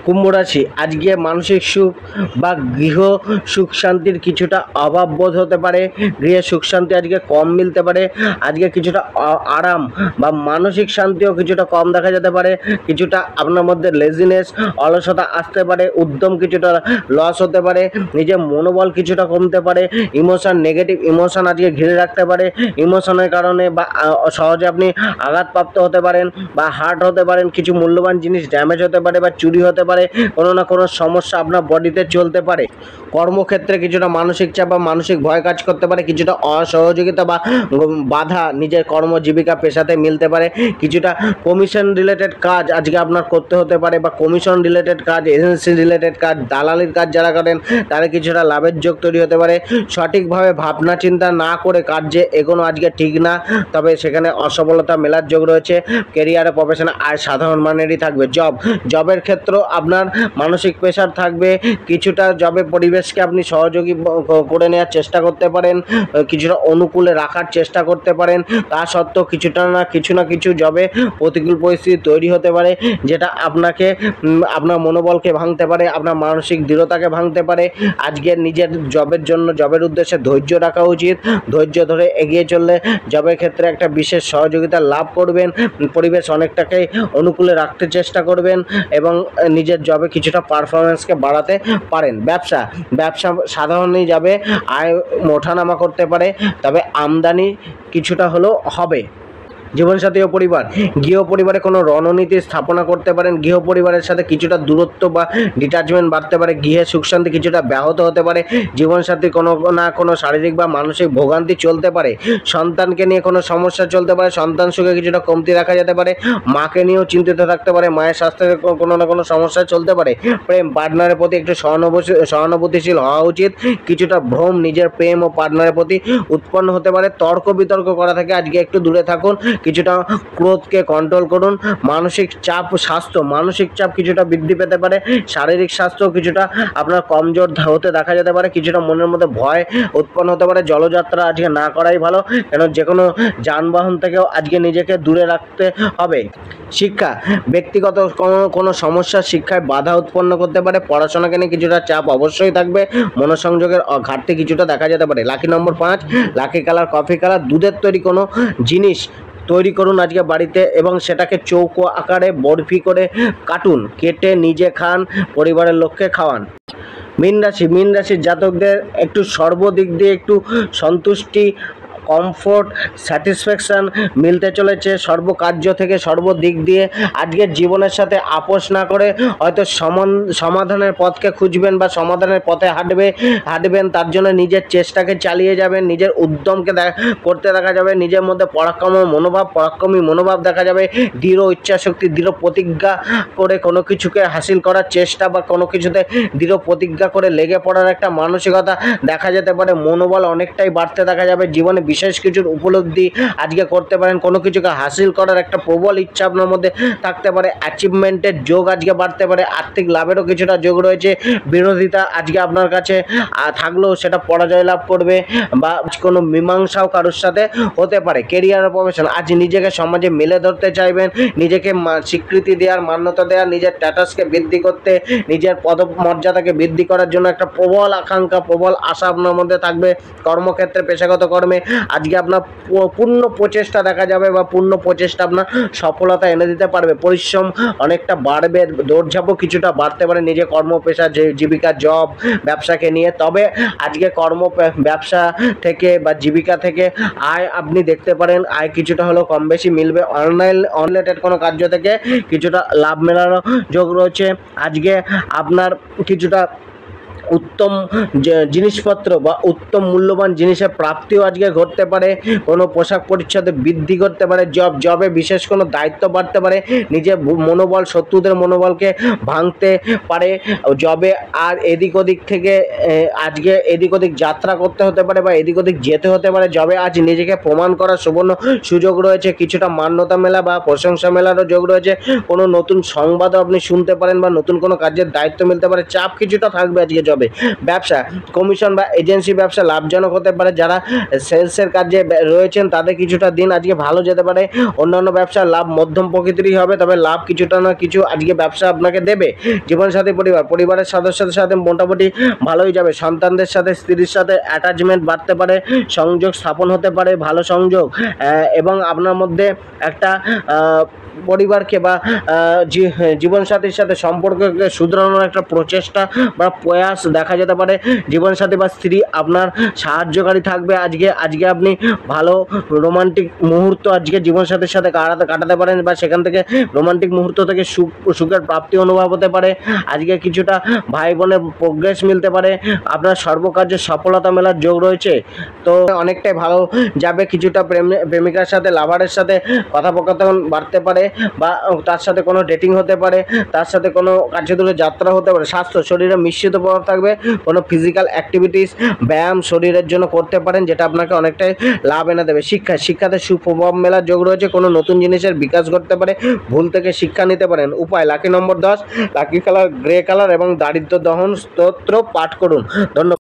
কুম্ভ রাশি, আজকে মানসিক সুখ বা গৃহ সুখ শান্তির কিছুটা অভাব বোধ হতে পারে। গৃহে সুখ শান্তি আজকে কম মিলতে পারে। আজকে কিছুটা আরাম বা মানসিক শান্তিও কিছুটা কম দেখা যেতে পারে। কিছুটা আপনার মধ্যে লেজিনেস, অলসতা আসতে পারে, উদ্যম কিছুটা লস হতে পারে, নিজের মনোবল কিছুটা কমতে পারে, ইমোশন, নেগেটিভ ইমোশন আজকে ঘিরে রাখতে পারে। ইমোশনের কারণে বা সহজে আপনি আঘাতপ্রাপ্ত হতে পারেন বা হার্ট হতে পারেন, কিছু মূল্যবান জিনিস ড্যামেজ হতে পারে বা চুরি হতে পারে, কোনো না কোনো সমস্যা আপনার বডিতে চলতে পারে। কর্মক্ষেত্রে কিছুটা মানসিক চাপ বা মানসিক ভয় কাজ করতে পারে, কিছুটা অসহযোগিতা বা বাধা নিজের কর্মজীবিকা পেশাতে মিলতে পারে। কিছুটা কমিশন রিলেটেড কাজ আজকে আপনার করতে হতে পারে বা কমিশন রিলেটেড কাজ, এজেন্সি রিলেটেড কাজ, দালালির কাজ যারা করেন তাদের কিছুটা লাভের যোগ তৈরি হতে পারে। সঠিকভাবে ভাবনা চিন্তা না করে কাজে এগোনো আজকে ঠিক না, তবে সেখানে অসফলতা মেলার যোগ রয়েছে। কেরিয়ারে, প্রফেশনে আর সাধারণ মানেরই থাকবে। জবের ক্ষেত্রেও আপনার মানসিক প্রেশার থাকবে। কিছুটা জবে পরিবেশকে আপনি সহযোগী করে নেওয়ার চেষ্টা করতে পারেন, কিছুটা অনুকূলে রাখার চেষ্টা করতে পারেন। তা সত্ত্বেও কিছু না কিছু জবে প্রতিকূল পরিস্থিতি তৈরি হতে পারে, যেটা আপনাকে আপনার মনোবলকে ভাঙতে পারে, আপনার মানসিক দৃঢ়তাকে ভাঙতে পারে। আজকে নিজের জবের জন্য, জবের উদ্দেশ্যে ধৈর্য রাখা উচিত। ধৈর্য ধরে এগিয়ে চললে জবের ক্ষেত্রে একটা বিশেষ সহযোগিতা লাভ করবেন। পরিবেশ অনেকটাকে অনুকূলে রাখতে চেষ্টা করবেন এবং নিজের জবে কিছুটা পারফরমেন্সকে বাড়াতে পারেন। ব্যবসা সাধারণই যাবে, আয় ওঠানামা করতে পারে, তবে আমদানি কিছুটা হলেও হবে। জীবনসাথী ও পরিবার, গৃহ পরিবারে কোনো রণনীতি স্থাপনা করতে পারেন। গৃহ পরিবারের সাথে কিছুটা দূরত্ব বা ডিটাচমেন্ট বাড়তে পারে। গৃহে সুখ শান্তি কিছুটা ব্যাহত হতে পারে। জীবনসাথী কোনো না কোনো শারীরিক বা মানসিক ভোগান্তি চলতে পারে। সন্তানকে নিয়ে কোনো সমস্যা চলতে পারে, সন্তান সুখে কিছুটা কমতি রাখা যেতে পারে। মাকে নিয়েও চিন্তিত থাকতে পারে, মায়ের স্বাস্থ্যের কোনো না কোনো সমস্যা চলতে পারে। প্রেম, পার্টনারের প্রতি একটু সহানুভূতিশীল হওয়া উচিত। কিছুটা ভ্রম নিজের প্রেম ও পার্টনারের প্রতি উৎপন্ন হতে পারে। তর্ক বিতর্ক করা থেকে আজকে একটু দূরে থাকুন। কিছুটা ক্রোধকে কন্ট্রোল করুন। মানসিক চাপ কিছুটা বৃদ্ধি পেতে পারে। শারীরিক স্বাস্থ্য কিছুটা আপনার কমজোর হতে দেখা যেতে পারে। কিছুটা মনের মধ্যে ভয় উৎপন্ন হতে পারে। জলযাত্রা আজকে না করাই ভালো, কেন যে কোনো যানবাহন থেকেও আজকে নিজেকে দূরে রাখতে হবে। শিক্ষা, ব্যক্তিগত কোনো সমস্যা শিক্ষায় বাধা উৎপন্ন করতে পারে। পড়াশোনাকে নিয়ে কিছুটা চাপ অবশ্যই থাকবে। মনোসংযোগের ঘাটতি কিছুটা দেখা যেতে পারে। লাকি নম্বর 5, লাকি কালার কফি কালার। দুধের তৈরি কোনো জিনিস তৈরি করুন আজকে বাড়িতে এবং সেটাকে চৌকো আকারে বরফি করে কাটুন, কেটে নিজে খান, পরিবারের লোককে খাওয়ান। মীন রাশির জাতকদের একটু সর্বদিক দিয়ে একটু সন্তুষ্টি, কমফোর্ট, স্যাটিসফ্যাকশান মিলতে চলেছে সর্বকার্য থেকে, সর্বদিক দিয়ে। আজকের জীবনের সাথে আপোষ না করে হয়তো সমাধানের পথকে খুঁজবেন বা সমাধানের পথে হাঁটবেন। তার জন্য নিজের চেষ্টাকে চালিয়ে যাবেন, নিজের উদ্যমকে করতে দেখা যাবে। নিজের মধ্যে পরাক্রমী মনোভাব দেখা যাবে। দৃঢ় ইচ্ছাশক্তি, দৃঢ় প্রতিজ্ঞা করে কোনো কিছুকে হাসিল করার চেষ্টা বা কোনো কিছুতে দৃঢ় প্রতিজ্ঞা করে লেগে পড়ার একটা মানসিকতা দেখা যেতে পারে। মনোবল অনেকটাই বাড়তে দেখা যাবে। জীবনে বিশেষ কিছুর উপলব্ধি আজকে করতে পারেন। কোনো কিছুকে হাসিল করার একটা প্রবল ইচ্ছা আপনার মধ্যে থাকতে পারে। অ্যাচিভমেন্টের যোগ আজকে বাড়তে পারে। আর্থিক লাভেরও কিছুটা যোগ রয়েছে। বিরোধিতা আজকে আপনার কাছে থাকলেও সেটা পরাজয় লাভ করবে বা কোনো মীমাংসাও কারোর সাথে হতে পারে। কেরিয়ার ও প্রফেশন, আজ নিজেকে সমাজে মেলে ধরতে চাইবেন, নিজেকে স্বীকৃতি দেওয়ার, মান্যতা দেওয়ার, নিজের স্ট্যাটাসকে বৃদ্ধি করতে, নিজের পদমর্যাদাকে বৃদ্ধি করার জন্য একটা প্রবল আকাঙ্ক্ষা, প্রবল আশা আপনার মধ্যে থাকবে। কর্মক্ষেত্রে, পেশাগত কর্মে আজকে আপনার পূর্ণ প্রচেষ্টা দেখা যাবে বা পূর্ণ প্রচেষ্টা আপনার সফলতা এনে দিতে পারবে। পরিশ্রম অনেকটা বাড়বে, দৌড়ঝাঁপও কিছুটা বাড়তে পারে নিজে কর্মপেশা জীবিকা জব ব্যবসাকে নিয়ে। তবে আজকে ব্যবসা থেকে বা জীবিকা থেকে আয় আপনি দেখতে পারেন, আয় কিছুটা হলেও কম বেশি মিলবে। অনলাইন রিলেটেড কোনো কার্য থেকে কিছুটা লাভ মেলারও যোগ রয়েছে। আজকে আপনার কিছুটা উত্তম জিনিসপত্র বা উত্তম মূল্যবান জিনিসের প্রাপ্তিও আজকে ঘটতে পারে। কোনো পোশাক পরিচ্ছদে বৃদ্ধি করতে পারে, জবে বিশেষ কোনো দায়িত্ব বাড়তে পারে, নিজের মনোবল শত্রুদের মনোবলকে ভাঙতে পারে জবে। আর এদিক ওদিক থেকে আজকে এদিক ওদিক যাত্রা করতে হতে পারে বা এদিক ওদিক যেতে হতে পারে জবে। আজ নিজেকে প্রমাণ করার সুবর্ণ সুযোগ রয়েছে, কিছুটা মান্যতা মেলা বা প্রশংসা মেলারও যোগ রয়েছে। কোনো নতুন সংবাদও আপনি শুনতে পারেন বা নতুন কোনো কাজের দায়িত্ব মিলতে পারে, চাপ কিছুটা থাকবে আজকে জবে। ব্যবসা কমিশন বা এজেন্সি ব্যবসা লাভজনক হতে পারে। যারা সেলসের কাজে রয়েছেন তাদের কিছুটা দিন আজকে ভালো যেতে পারে। অন্যান্য ব্যবসার লাভ মধ্যম প্রকৃতিরই হবে, তবে লাভ কিছুটা না কিছু আজকে ব্যবসা আপনাকে দেবে। জীবনসাথী পরিবারের সদস্যদের সাথে মোটামুটি ভালোই যাবে। সন্তানদের সাথে স্ত্রীর সাথে অ্যাটাচমেন্ট বাড়তে পারে, সংযোগ স্থাপন হতে পারে, ভালো সংযোগ, এবং আপনার মধ্যে একটা পরিবারকে বা জীবনসাথীর সাথে সম্পর্ককে শুধরানোর একটা প্রচেষ্টা বা প্রয়াস দেখা যেতে পারে। জীবনসাথী বা স্ত্রী আপনার সাহায্যকারী থাকবে আজকে আপনি ভালো রোমান্টিক মুহূর্ত আজকে জীবনসাথীর সাথে কাটাতে পারেন বা সেখান থেকে রোমান্টিক মুহূর্ত থেকে সুখের প্রাপ্তি অনুভব হতে পারে। আজকে কিছুটা ভাই বোনের প্রোগ্রেস মিলতে পারে, আপনার সর্বকার্যে সফলতা মেলার যোগ রয়েছে। তো অনেকটাই ভালো যাবে। কিছুটা প্রেমিকার সাথে লাভারের সাথে কথোপকথন বাড়তে পারে বা তার সাথে কোনো ডেটিং হতে পারে, তার সাথে কোনো কার্যদূরে যাত্রা হতে পারে। স্বাস্থ্য শরীরে মিশ্রিত প্রভাব থাকবে, কোনো ফিজিক্যাল অ্যাক্টিভিটিস ব্যায়াম শরীরের জন্য করতে পারেন যেটা আপনাকে অনেকটাই লাভ এনে দেবে। শিক্ষাতে সুপ্রভাব মেলার যোগ রয়েছে, কোনো নতুন জিনিসের বিকাশ ঘটতে পারে, ভুল থেকে শিক্ষা নিতে পারেন। উপায় লাকি নম্বর 10, লাকি কালার গ্রে কালার এবং দারিদ্র দহন স্তোত্র পাঠ করুন। ধন্যবাদ।